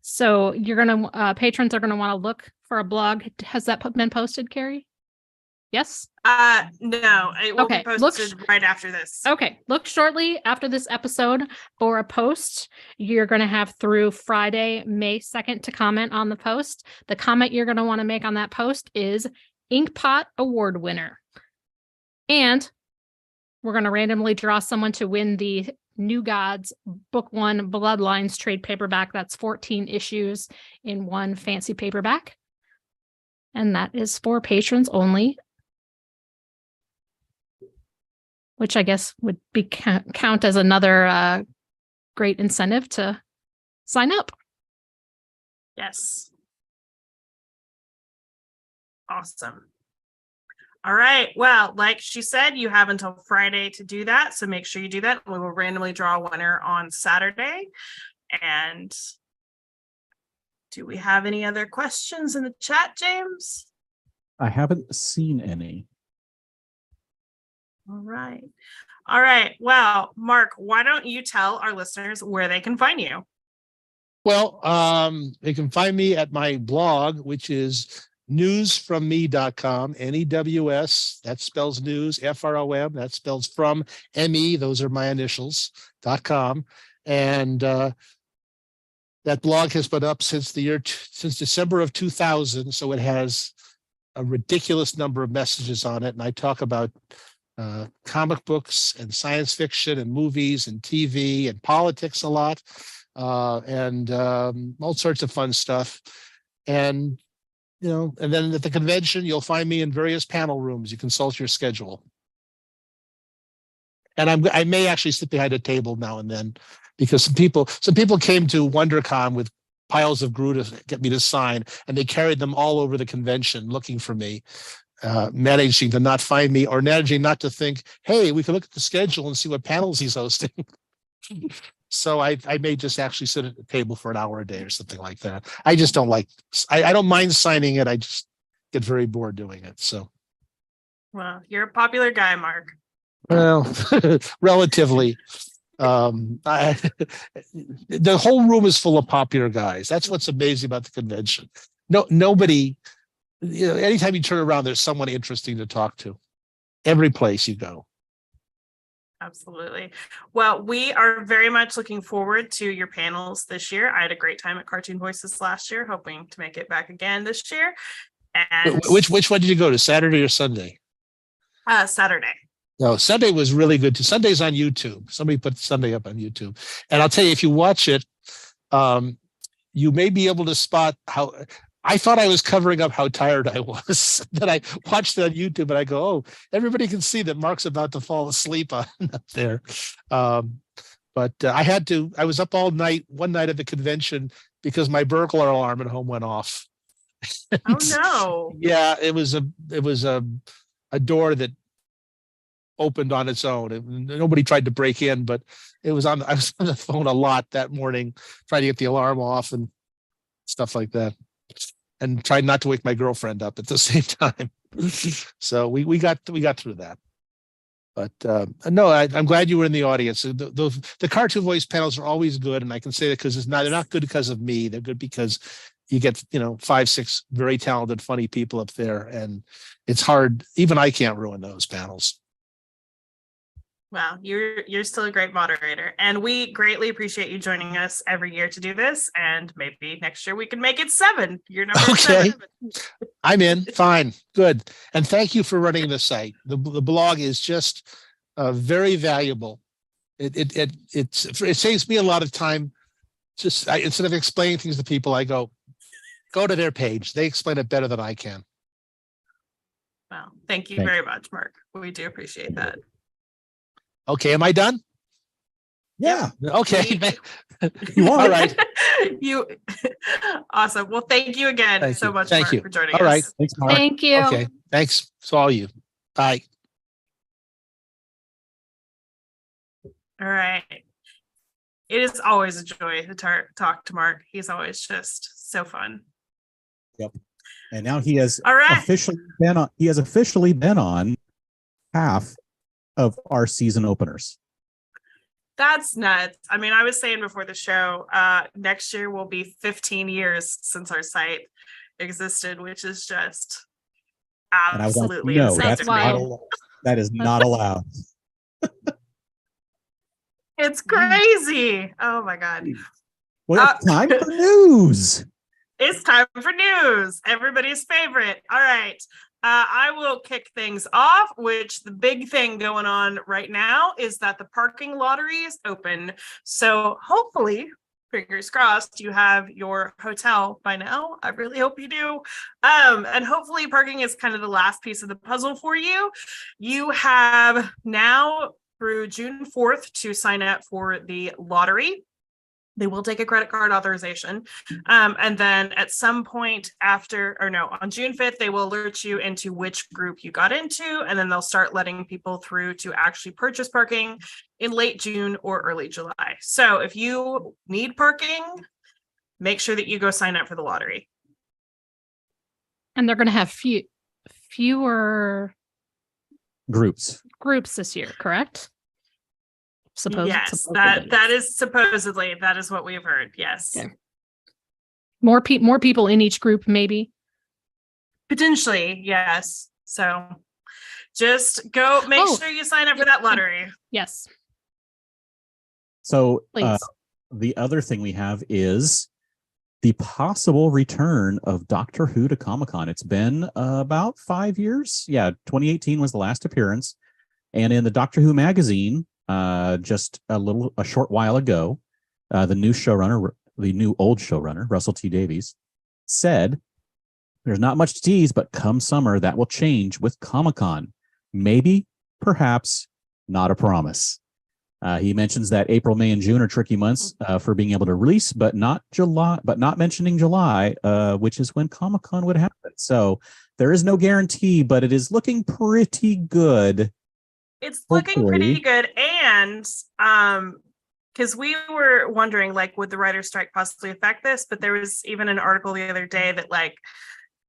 So you're gonna patrons are gonna want to look for a blog. Has that been posted, Carrie? Yes. No, it will Okay, be look posted right after this. Okay, look shortly after this episode for a post. You're going to have through Friday, May 2nd to comment on the post. The comment you're going to want to make on that post is Inkpot Award winner. And we're going to randomly draw someone to win the New Gods Book 1 Bloodlines trade paperback. That's 14 issues in one fancy paperback. And that is for patrons only, which I guess would be count as another great incentive to sign up. Yes. Awesome. All right. Well, like she said, you have until Friday to do that. So make sure you do that. We will randomly draw a winner on Saturday. And do we have any other questions in the chat, James? I haven't seen any. All right. All right. Well, Mark, why don't you tell our listeners where they can find you? Well, they can find me at my blog, which is newsfromme.com, NEWS, that spells news, FROM, that spells from, ME, those are my initials.com. And that blog has been up since December of 2000. So it has a ridiculous number of messages on it. And I talk about comic books and science fiction and movies and TV and politics a lot, and all sorts of fun stuff. And, you know, and then at the convention, you'll find me in various panel rooms. You consult your schedule. And I may actually sit behind a table now and then, because some people came to WonderCon with piles of glue to get me to sign, and they carried them all over the convention looking for me. Managing to not find me, or managing not to think, hey, we can look at the schedule and see what panels he's hosting. So I may just actually sit at the table for an hour a day or something like that. I just don't like, I don't mind signing it. I just get very bored doing it. So. Well, you're a popular guy, Mark. Well, relatively. The whole room is full of popular guys. That's what's amazing about the convention. Nobody, you know, anytime you turn around, there's someone interesting to talk to. Every place you go. Absolutely. Well, we are very much looking forward to your panels this year. I had a great time at Cartoon Voices last year, hoping to make it back again this year. And Which one did you go to, Saturday or Sunday? Saturday. No, Sunday was really good too. Sunday's on YouTube. Somebody put Sunday up on YouTube. And I'll tell you, if you watch it, you may be able to spot how I thought I was covering up how tired I was. Then I watched it on YouTube and I go, oh, everybody can see that Mark's about to fall asleep up there. But I was up all night, one night at the convention, because my burglar alarm at home went off. Oh no. Yeah, it was a door that opened on its own, and nobody tried to break in, but I was on the phone a lot that morning trying to get the alarm off and stuff like that, and tried not to wake my girlfriend up at the same time. So we got through that. But no, I'm glad you were in the audience. The cartoon voice panels are always good, and I can say that because they're not good because of me. They're good because you get 5, 6 very talented, funny people up there, and it's hard. Even I can't ruin those panels. Well, you're still a great moderator, and we greatly appreciate you joining us every year to do this. And maybe next year we can make it 7. You're number 7. I'm in. Fine, good, and thank you for running the site. The blog is just very valuable. It saves me a lot of time. Instead of explaining things to people, I go to their page. They explain it better than I can. Well, thank you very much, Mark. We do appreciate that. Okay, am I done? Yeah. Okay. You are. All right. Awesome. Well, thank you again so much, Thank Mark, you for joining us. All right. Thanks, Mark. Thank you. Okay. Thanks to all you. Bye. All right. It is always a joy to talk to Mark. He's always just so fun. Yep. And now he has All right. officially been on half of our season openers. That's nuts. I mean, I was saying before the show, next year will be 15 years since our site existed, which is just And I was like, absolutely no, insane that's to me. not allowed. That is not allowed. It's crazy. Oh my God. Well, it's time for news. It's time for news. Everybody's favorite. All right. I will kick things off, which the big thing going on right now is that the parking lottery is open. So hopefully, fingers crossed, you have your hotel by now. I really hope you do. And hopefully parking is kind of the last piece of the puzzle for you. You have now through June 4th to sign up for the lottery. They will take a credit card authorization. And then at some point on June 5th, they will alert you into which group you got into, and then they'll start letting people through to actually purchase parking in late June or early July. So if you need parking, make sure that you go sign up for the lottery. And they're going to have fewer Groups. this year, correct? Yes, that is what we've heard. Yes. Okay. More people in each group, maybe. Potentially, yes. So just go make sure you sign up for that lottery. Yes. So Please. the other thing we have is the possible return of Doctor Who to Comic-Con. It's been about 5 years. Yeah, 2018 was the last appearance. And in the Doctor Who magazine, just a short while ago, the new old showrunner, Russell T Davies, said, "There's not much to tease, but come summer, that will change with Comic-Con. Maybe, perhaps, not a promise." He mentions that April, May, and June are tricky months for being able to release, but not mentioning July, which is when Comic-Con would happen. So there is no guarantee, but it is looking pretty good. It's looking pretty good. And because we were wondering, like, would the writer's strike possibly affect this? But there was even an article the other day that, like,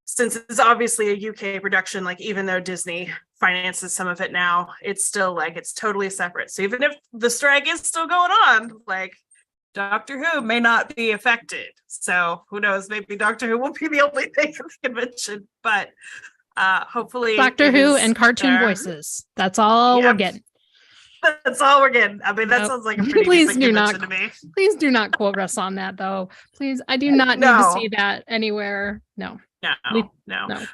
since it's obviously a UK production, like, even though Disney finances some of it now, it's still like it's totally separate. So even if the strike is still going on, like, Doctor Who may not be affected. So who knows? Maybe Doctor Who won't be the only thing at the convention, but hopefully Doctor Who and cartoon voices. That's all we're getting. That's all we're getting. I mean, that sounds like a pretty decent convention to me. Please do not quote us on that, though. Please, I do not need to see that anywhere. No,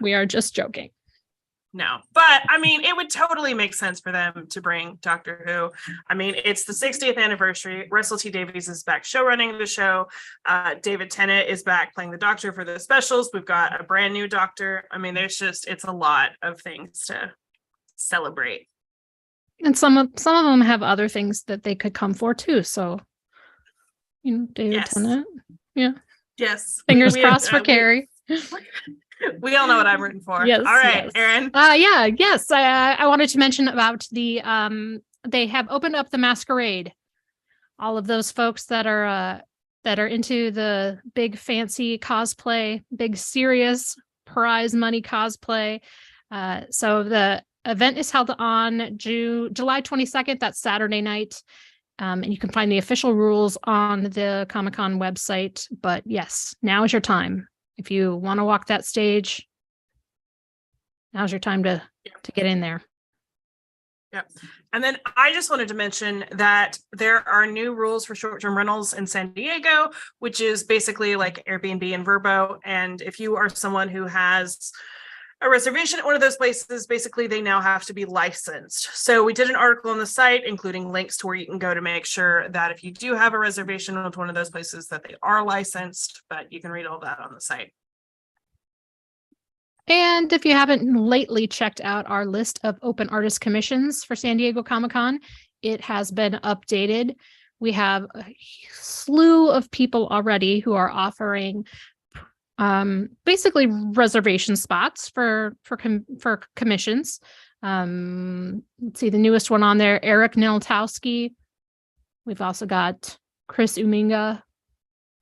we are just joking. No, but I mean, it would totally make sense for them to bring Doctor Who. I mean, it's the 60th anniversary. Russell T Davies is back showrunning the show. David Tennant is back playing the Doctor for the specials. We've got a brand new Doctor. I mean, it's a lot of things to celebrate. And some of them have other things that they could come for too. So, David Tennant. Yeah. Yes. Fingers crossed for Carrie. We all know what I'm rooting for. Yes, all right, Erin. Yes. I wanted to mention about the they have opened up the masquerade. All of those folks that are into the big fancy cosplay, big serious prize money cosplay. So the event is held on July 22nd. That's Saturday night. And you can find the official rules on the Comic-Con website. But yes, now is your time. If you want to walk that stage, now's your time to get in there. Yep. And then I just wanted to mention that there are new rules for short-term rentals in San Diego, which is basically like Airbnb and Vrbo. And if you are someone who has a reservation at one of those places, basically they now have to be licensed. So we did an article on the site, including links to where you can go to make sure that if you do have a reservation with one of those places that they are licensed, but you can read all that on the site. And if you haven't lately checked out our list of open artist commissions for San Diego Comic-Con, it has been updated. We have a slew of people already who are offering basically reservation spots for commissions. Let's see, the newest one on there, Eric Niltowski. We've also got Chris Uminga,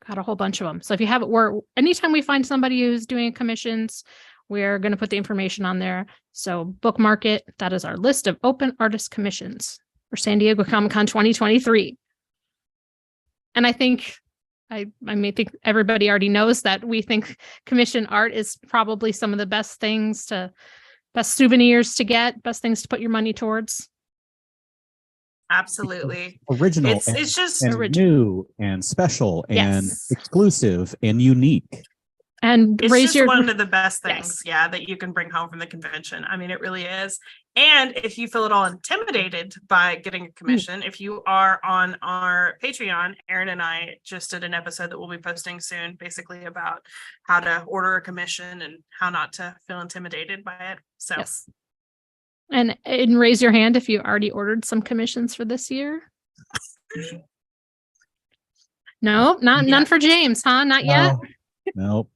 got a whole bunch of them. So if you have it, anytime we find somebody who's doing commissions, we're going to put the information on there. So bookmark it. That is our list of open artist commissions for San Diego Comic-Con 2023. And I think everybody already knows that we think commission art is probably some of the best things to Best souvenirs to get, best things to put your money towards. Absolutely. Original. It's just and original. new and special and Yes. exclusive and unique. And it's raise just your one of the best things, Yes. that you can bring home from the convention. I mean, it really is. And if you feel at all intimidated by getting a commission, if you are on our Patreon, Erin and I just did an episode that we'll be posting soon, basically about how to order a commission and how not to feel intimidated by it. So Yes. And raise your hand if you already ordered some commissions for this year. No, none for James, huh? Not yet. Nope.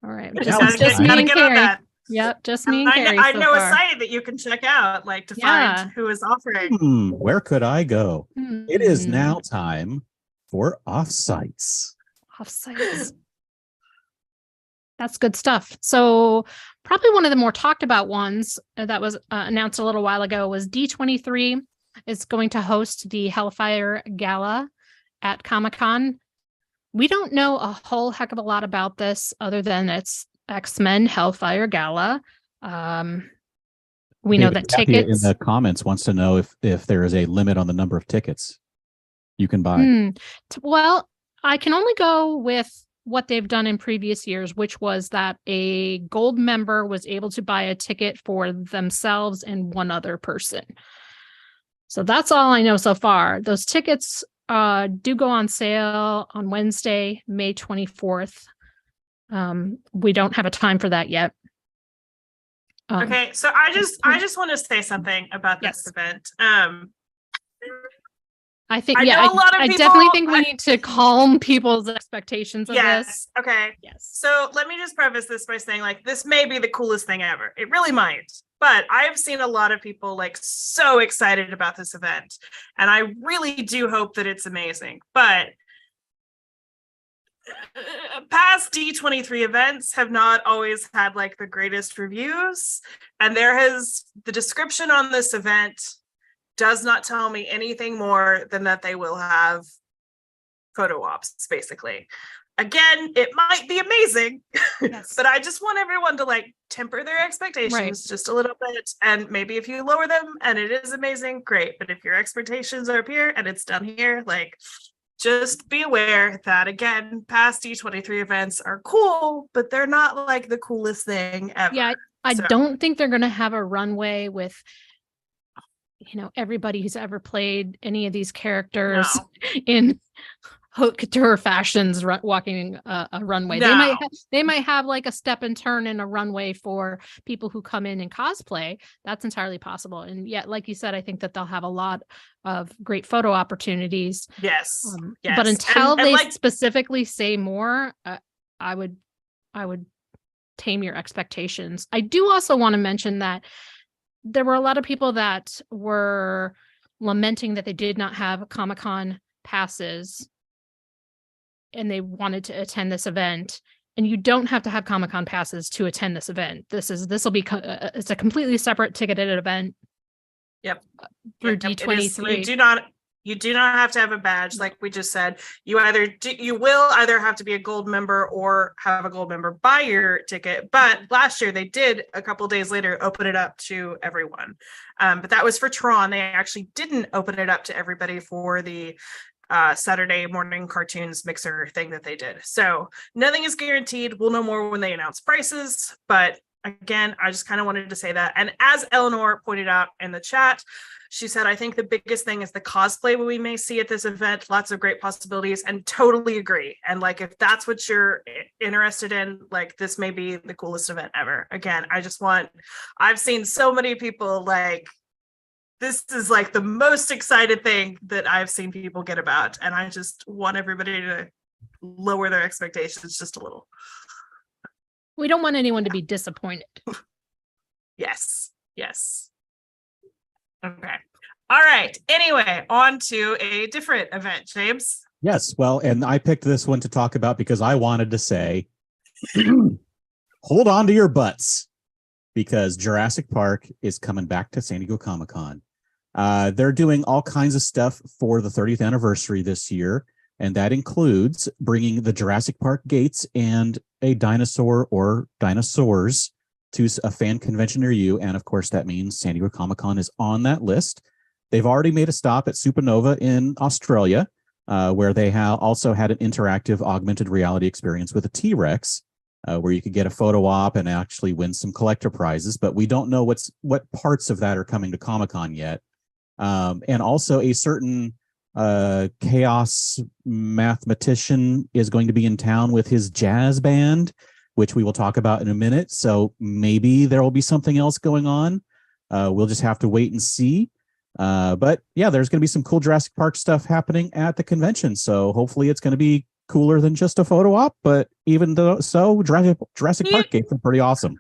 All right. But Just, that was just fine. me gotta and get on Carrie. that. Yep, just me and Carrie. I so know a far. site that you can check out, like to Yeah. find who is offering. Where could I go? It is Hmm. now time for offsites. Offsites. That's good stuff. So probably one of the more talked about ones that was announced a little while ago was D23 is going to host the Hellfire Gala at Comic-Con. We don't know a whole heck of a lot about this other than it's X-Men Hellfire Gala. We know David that Tapia tickets in the comments wants to know if there is a limit on the number of tickets you can buy. Well, I can only go with what they've done in previous years, which was that a gold member was able to buy a ticket for themselves and one other person. So that's all I know so far. Those tickets do go on sale on Wednesday, May 24th. We don't have a time for that yet. Okay, so I just want to say something about this Yes. event. I think, I know a lot of I people- definitely think we need to calm people's expectations of Yes. this. Okay. Yes. So let me just preface this by saying, like, this may be the coolest thing ever. It really might. But I've seen a lot of people like so excited about this event. And I really do hope that it's amazing. But past D23 events have not always had like the greatest reviews. And the description on this event does not tell me anything more than that they will have photo ops, basically. Again, it might be amazing, Yes. but I just want everyone to like temper their expectations just a little bit. And maybe if you lower them and it is amazing, great. But if your expectations are up here and it's down here, like, just be aware that, again, past D23 events are cool, but they're not like the coolest thing ever. Yeah, I So- don't think they're going to have a runway with, everybody who's ever played any of these characters No. in haute couture fashions walking a runway. No. They might have like a step and turn in a runway for people who come in and cosplay. That's entirely possible. And yet, like you said, I think that they'll have a lot of great photo opportunities. Yes. But Yes. until And they like- specifically say more, I would tame your expectations. I do also want to mention that there were a lot of people that were lamenting that they did not have Comic-Con passes and they wanted to attend this event. And you don't have to have Comic-Con passes to attend this event. This will be it's a completely separate ticketed event. Yep. Through Yep, it is- D23. You do not have to have a badge, like we just said. You will either have to be a gold member or have a gold member buy your ticket. But last year they did, a couple days later, open it up to everyone. But that was for Tron. They actually didn't open it up to everybody for the Saturday morning cartoons mixer thing that they did. So nothing is guaranteed. We'll know more when they announce prices. But again, I just kind of wanted to say that. And as Eleanor pointed out in the chat, she said, I think the biggest thing is the cosplay we may see at this event. Lots of great possibilities, and totally agree. And like, if that's what you're interested in, like, this may be the coolest event ever. Again, I've seen so many people like, this is like the most excited thing that I've seen people get about. And I just want everybody to lower their expectations just a little. We don't want anyone to be disappointed. Yes. Okay. All right. Anyway, on to a different event, James. Yes. Well, and I picked this one to talk about because I wanted to say, hold on to your butts, because Jurassic Park is coming back to San Diego Comic-Con. They're doing all kinds of stuff for the 30th anniversary this year, and that includes bringing the Jurassic Park gates and a dinosaur or dinosaurs to a fan convention near you. And of course, that means San Diego Comic-Con is on that list. They've already made a stop at Supernova in Australia, where they also had an interactive augmented reality experience with a T-Rex, where you could get a photo op and actually win some collector prizes. But we don't know what parts of that are coming to Comic-Con yet. And also a certain chaos mathematician is going to be in town with his jazz band, which we will talk about in a minute. So maybe there will be something else going on. We'll just have to wait and see. But yeah, there's going to be some cool Jurassic Park stuff happening at the convention. So hopefully it's going to be cooler than just a photo op. But even though so, Jurassic Park gates are pretty awesome.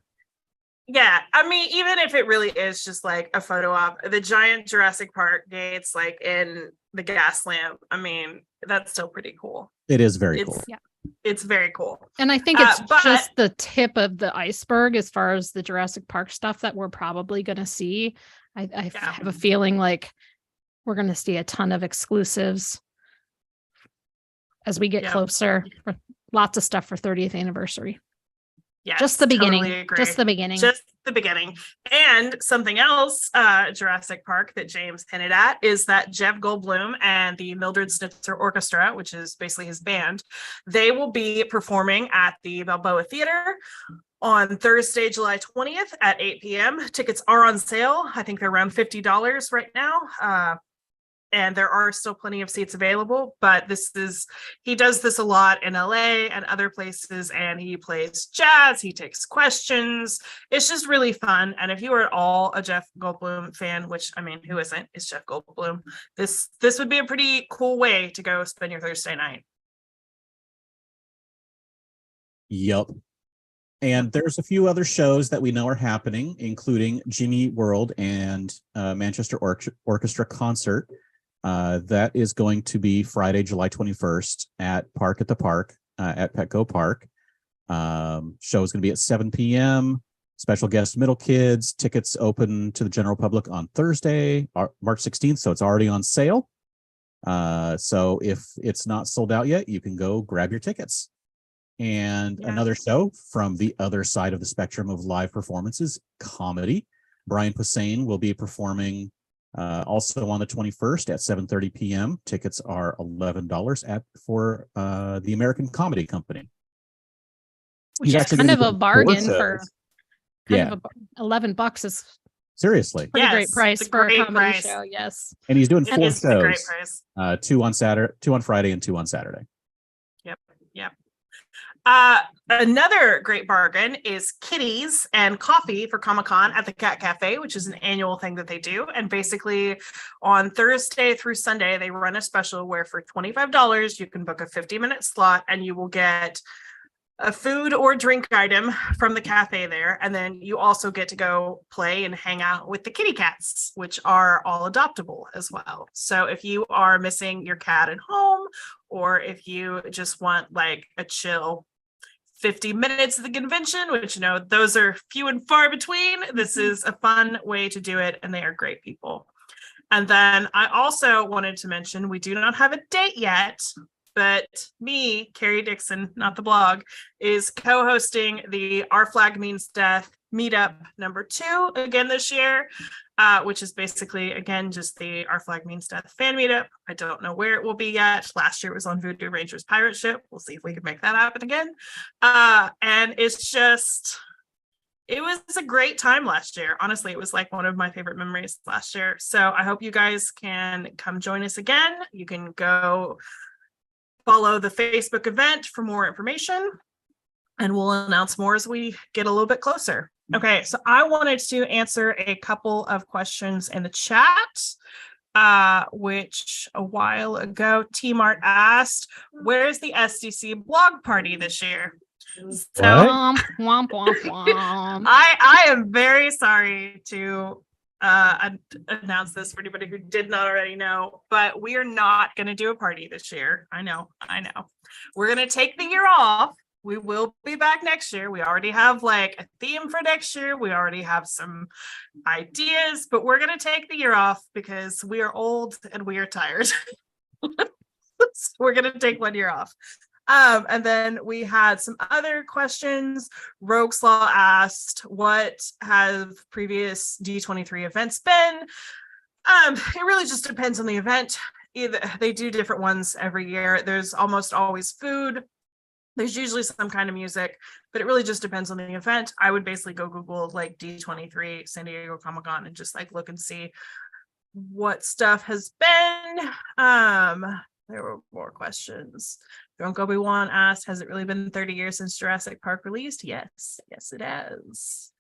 Yeah, I mean, even if it really is just like a photo op, the giant Jurassic Park gates, like in the gas lamp, I mean, that's still pretty cool. It is very cool. Yeah. It's very cool. And I think it's but just the tip of the iceberg as far as the Jurassic Park stuff that we're probably going to see. I have a feeling like we're going to see a ton of exclusives as we get closer. Lots of stuff for 30th anniversary. Yeah, just the beginning. Totally agree. Just the beginning. Just the beginning. And something else, Jurassic Park that James hinted at is that Jeff Goldblum and the Mildred Snitzer Orchestra, which is basically his band, they will be performing at the Balboa Theater on Thursday, July 20th at 8 p.m. Tickets are on sale. I think they're around $50 right now. And there are still plenty of seats available, but he does this a lot in LA and other places, and he plays jazz, he takes questions. It's just really fun. And if you are at all a Jeff Goldblum fan, which I mean, who isn't? It's Jeff Goldblum. This would be a pretty cool way to go spend your Thursday night. Yep. And there's a few other shows that we know are happening, including Jimmy World and Manchester Orchestra Concert. That is going to be Friday, July 21st at Park at the Park at Petco Park. Show is going to be at 7 p.m. Special guest Middle Kids. Tickets open to the general public on Thursday, March 16th. So it's already on sale. So if it's not sold out yet, you can go grab your tickets. And another show from the other side of the spectrum of live performances, comedy. Brian Posehn will be performing also on the 21st at 7:30 p.m. Tickets are $11 for the American Comedy Company. Which is kind of a bargain for $11 is seriously great price for a comedy show. Yes, and he's doing 4 great shows, price. 2 on Friday, and 2 on Saturday. Yep. Another great bargain is kitties and coffee for Comic-Con at the Cat Cafe, which is an annual thing that they do. And basically on Thursday through Sunday, they run a special where for $25, you can book a 50-minute slot and you will get a food or drink item from the cafe there. And then you also get to go play and hang out with the kitty cats, which are all adoptable as well. So if you are missing your cat at home, or if you just want like a chill 50 minutes of the convention, which, those are few and far between, this is a fun way to do it. And they are great people. And then I also wanted to mention, we do not have a date yet, but me, Carrie Dixon, not the blog, is co-hosting the Our Flag Means Death Meetup #2 again this year, which is basically, again, just the Our Flag Means Death fan meetup. I don't know where it will be yet. Last year it was on Voodoo Rangers Pirate Ship. We'll see if we can make that happen again. And it was a great time last year. Honestly, it was like one of my favorite memories last year. So I hope you guys can come join us again. You can go follow the Facebook event for more information, and we'll announce more as we get a little bit closer. Okay, so I wanted to answer a couple of questions in the chat, which a while ago, T-Mart asked, where's the SDC blog party this year? So womp, womp, womp, womp. I am very sorry to announce this for anybody who did not already know, but we are not going to do a party this year. I know. We're going to take the year off. We will be back next year. We already have like a theme for next year. We already have some ideas, but we're going to take the year off because we are old and we are tired. So we're going to take 1 year off. And then we had some other questions. Rogue's Law asked, what have previous D23 events been? It really just depends on the event. Either they do different ones every year. There's almost always food. There's usually some kind of music, but it really just depends on the event. I would basically go Google like D23 San Diego Comic-Con and just like look and see what stuff has been. There were more questions. Drunk Obi-Wan asked, has it really been 30 years since Jurassic Park released? Yes, it has.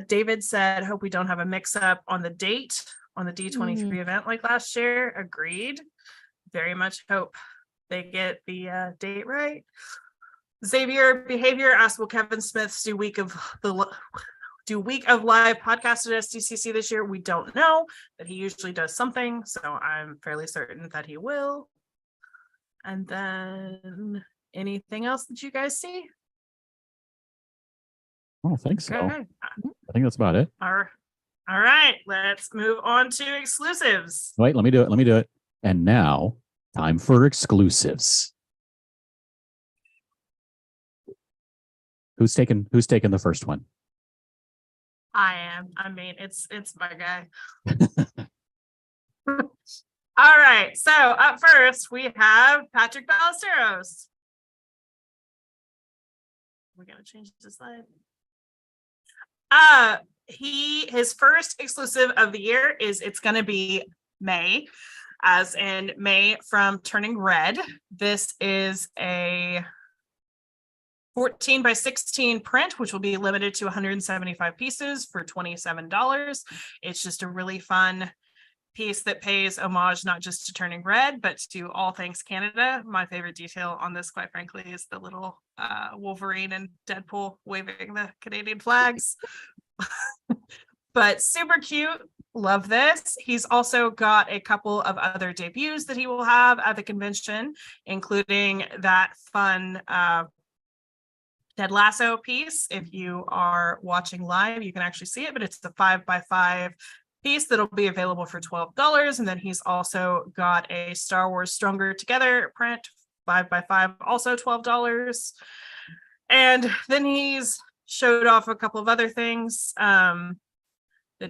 David said, hope we don't have a mix-up on the date on the D23 event like last year. Agreed. Very much hope they get the date right. Xavier Behavior asked, will Kevin Smiths do week of live podcast at SDCC this year? We don't know, but he usually does something, so I'm fairly certain that he will. And then anything else that you guys see? I don't think so. Okay. I think that's about it. All right, let's move on to exclusives. Wait, let me do it. And now, time for exclusives. Who's taking the first one? I am. I mean, it's my guy. All right. So up first, we have Patrick Ballesteros. We're gonna change the slide. His first exclusive of the year is it's gonna be May, as in May from Turning Red. This is a 14 by 16 print, which will be limited to 175 pieces for $27. It's just a really fun piece that pays homage not just to Turning Red, but to all things Canada. My favorite detail on this, quite frankly, is the little Wolverine and Deadpool waving the Canadian flags. But super cute. Love this. He's also got a couple of other debuts that he will have at the convention, including that fun Ted Lasso piece. If you are watching live, you can actually see it, but it's the 5x5 piece that'll be available for $12. And then he's also got a Star Wars Stronger Together print, 5x5, also $12. And then he's showed off a couple of other things that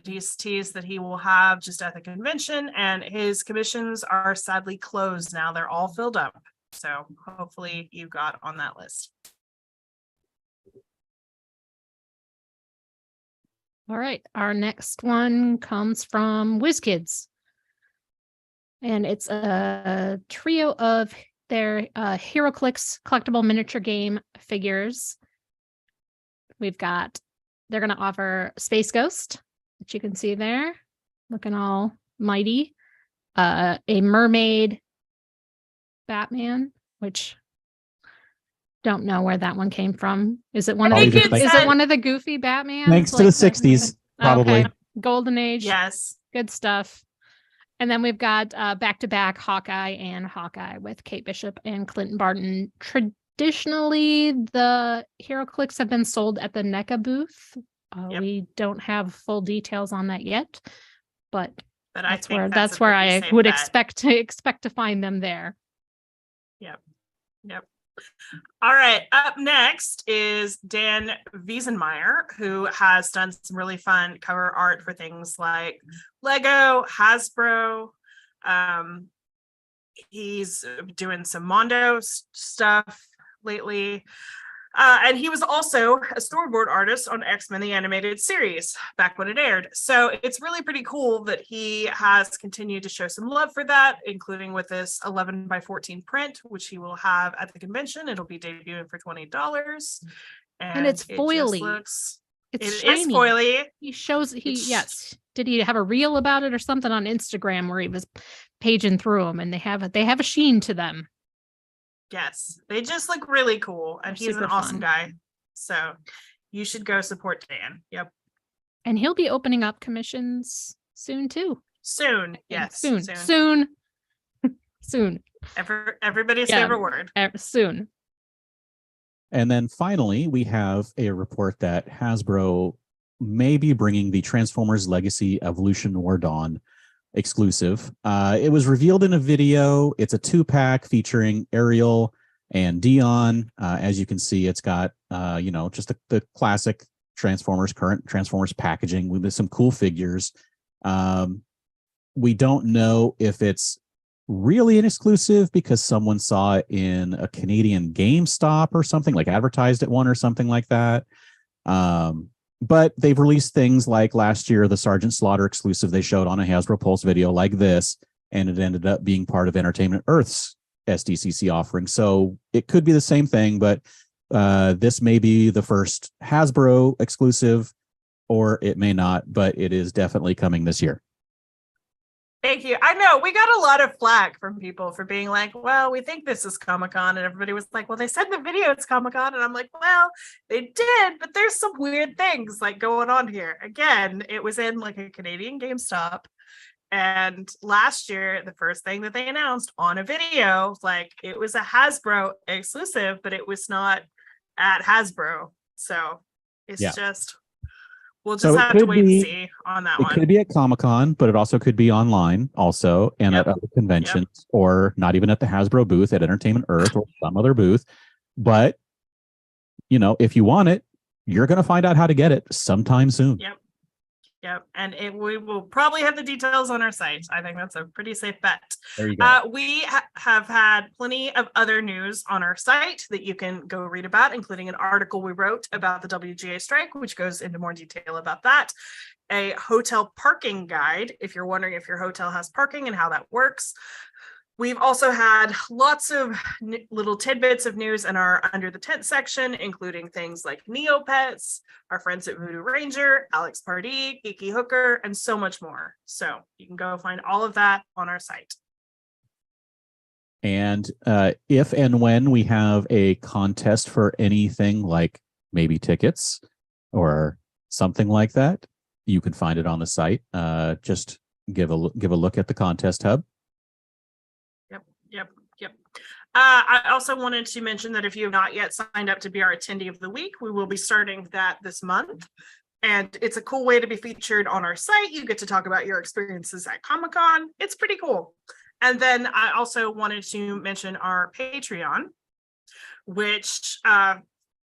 he's teased that he will have just at the convention, and his commissions are sadly closed now. They're all filled up. So hopefully you got on that list. All right, our next one comes from WizKids. And it's a trio of their HeroClix collectible miniature game figures. They're going to offer Space Ghost, which you can see there, looking all mighty. A mermaid Batman, which don't know where that one came from. Is it one of the goofy Batmans? Thanks to the 60s, probably. Okay. Golden Age. Yes. Good stuff. And then we've got back-to-back Hawkeye and Hawkeye with Kate Bishop and Clinton Barton. Traditionally, the HeroClix have been sold at the NECA booth. Yep. We don't have full details on that yet, but that's where I would expect to find them there. Yep. All right. Up next is Dan Wiesenmeyer, who has done some really fun cover art for things like Lego, Hasbro. He's doing some Mondo stuff lately. And he was also a storyboard artist on X-Men the Animated Series back when it aired. So it's really pretty cool that he has continued to show some love for that, including with this 11 by 14 print, which he will have at the convention. It'll be debuting for $20. And it's foily. It's shiny. Is foily. Yes. Did he have a reel about it or something on Instagram where he was paging through them, and they have a sheen to them. Yes, they just look really cool, and he's an awesome guy. So you should go support Dan. Yep. And he'll be opening up commissions soon too. Soon, yes. Soon. Everybody's favorite word. Soon. And then finally, we have a report that Hasbro may be bringing the Transformers Legacy Evolution War Dawn exclusive. It was revealed in a video. It's a 2-pack featuring Ariel and Dion. As you can see, it's got just the classic current Transformers packaging with some cool figures. We don't know if it's really an exclusive because someone saw it in a Canadian GameStop or something, like advertised at one or something like that. But they've released things like last year, the Sergeant Slaughter exclusive they showed on a Hasbro Pulse video like this, and it ended up being part of Entertainment Earth's SDCC offering. So it could be the same thing, but this may be the first Hasbro exclusive, or it may not, but it is definitely coming this year. Thank you. I know we got a lot of flack from people for being like, well, we think this is Comic-Con. And everybody was like, well, they said in the video it's Comic-Con. And I'm like, well, they did, but there's some weird things like going on here. Again, it was in like a Canadian GameStop. And last year, the first thing that they announced on a video, like it was a Hasbro exclusive, but it was not at Hasbro. So it's just... We'll just have to wait and see on that one. It could be at Comic-Con, but it also could be online also, and at other conventions, or not even at the Hasbro booth at Entertainment Earth or some other booth. But, if you want it, you're going to find out how to get it sometime soon. Yep. And we will probably have the details on our site. I think that's a pretty safe bet. There you go. We have had plenty of other news on our site that you can go read about, including an article we wrote about the WGA strike, which goes into more detail about that. A hotel parking guide, if you're wondering if your hotel has parking and how that works. We've also had lots of little tidbits of news in our Under the Tent section, including things like Neopets, our friends at Voodoo Ranger, Alex Pardee, Geeky Hooker, and so much more. So you can go find all of that on our site. And if and when we have a contest for anything like maybe tickets or something like that, you can find it on the site. Just give a look at the contest hub. Yep. I also wanted to mention that if you have not yet signed up to be our attendee of the week, we will be starting that this month. And it's a cool way to be featured on our site. You get to talk about your experiences at Comic-Con. It's pretty cool. And then I also wanted to mention our Patreon, which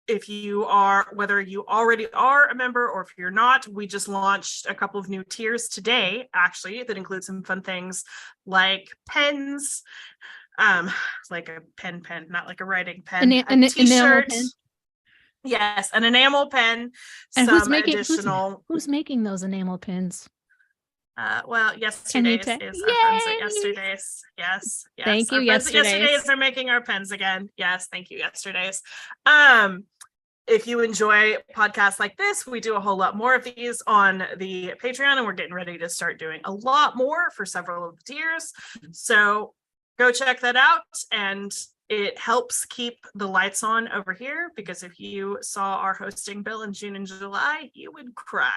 if you are, whether you already are a member or if you're not, we just launched a couple of new tiers today, actually, that include some fun things like pens, like a pen, not like a writing pen, a t-shirt. Pen. Yes, an enamel pen. And who's making those enamel pins? Well, Yesterday's is our friends at Yesterday's. Yes. Thank you, Yesterday's. Yesterday's are making our pens again. Yes, thank you, Yesterday's. If you enjoy podcasts like this, we do a whole lot more of these on the Patreon, and we're getting ready to start doing a lot more for several of the tiers. So go check that out, and it helps keep the lights on over here, because if you saw our hosting bill in June and July, you would cry.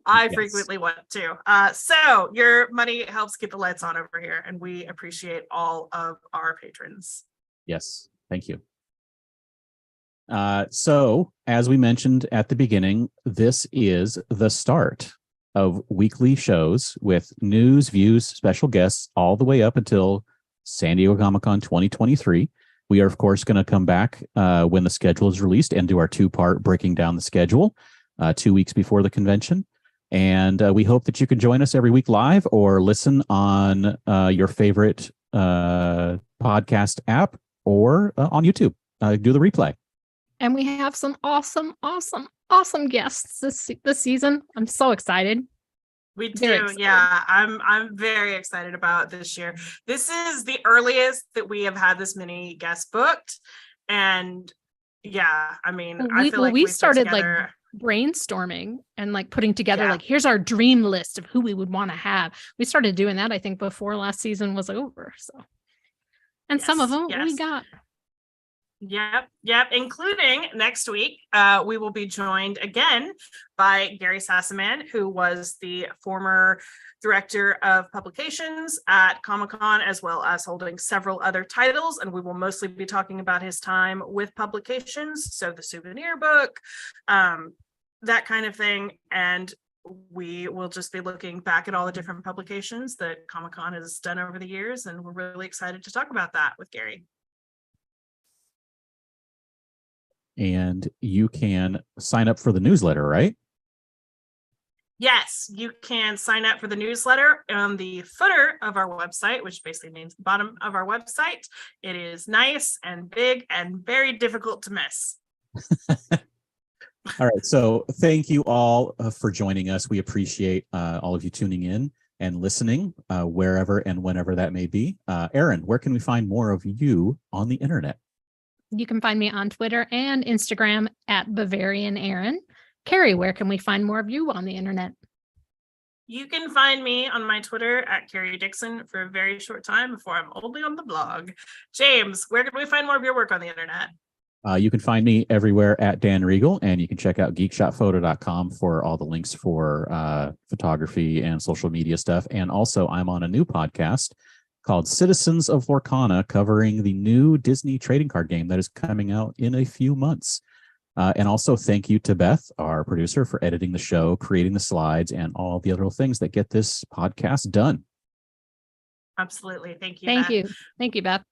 I frequently want to. So your money helps keep the lights on over here, and we appreciate all of our patrons. Yes, thank you. So as we mentioned at the beginning, this is the start of weekly shows with news, views, special guests, all the way up until San Diego Comic-Con 2023. We are, of course, going to come back when the schedule is released and do our two-part breaking down the schedule 2 weeks before the convention. And we hope that you can join us every week live or listen on your favorite podcast app or on YouTube. Do the replay. And we have some awesome guests this season. I'm so excited. We do, yeah. I'm very excited about this year. This is the earliest that we have had this many guests booked, and yeah, I mean, I feel like we started like brainstorming and like putting together like here's our dream list of who we would want to have. We started doing that, I think, before last season was over. So, and some of them we got. Yep. Including next week, we will be joined again by Gary Sassaman, who was the former director of publications at Comic-Con, as well as holding several other titles. And we will mostly be talking about his time with publications. So the souvenir book, that kind of thing. And we will just be looking back at all the different publications that Comic-Con has done over the years, and we're really excited to talk about that with Gary. And you can sign up for the newsletter, right? Yes, you can sign up for the newsletter on the footer of our website, which basically means the bottom of our website. It is nice and big and very difficult to miss. All right. So thank you all for joining us. We appreciate all of you tuning in and listening wherever and whenever that may be. Erin, where can we find more of you on the internet? You can find me on Twitter and Instagram at Bavarian Erin. Carrie, where can we find more of you on the internet? You can find me on my Twitter at Carrie Dixon for a very short time before I'm only on the blog. James, where can we find more of your work on the internet? You can find me everywhere at Dan Riegel, and you can check out geekshotphoto.com for all the links for photography and social media stuff. And also, I'm on a new podcast called Citizens of Lorcana, covering the new Disney trading card game that is coming out in a few months. And also, thank you to Beth, our producer, for editing the show, creating the slides, and all the other things that get this podcast done. Absolutely. Thank you. Thank Beth. you. Thank you, Beth.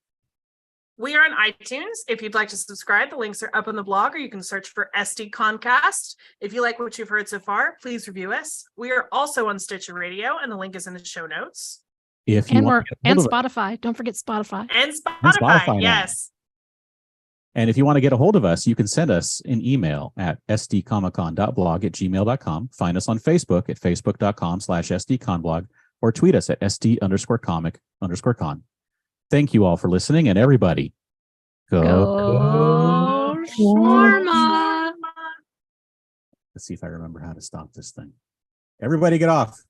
We are on iTunes. If you'd like to subscribe, the links are up on the blog, or you can search for SDConCast. If you like what you've heard so far, please review us. We are also on Stitcher Radio, and the link is in the show notes. If you want Spotify. Don't forget Spotify. And Spotify, yes. And if you want to get a hold of us, you can send us an email at sdcomiccon.blog@gmail.com. Find us on Facebook at facebook.com/sdconblog, or tweet us at sd_comic_con. Thank you all for listening, and everybody, go Shawarma. Let's see if I remember how to stop this thing. Everybody get off.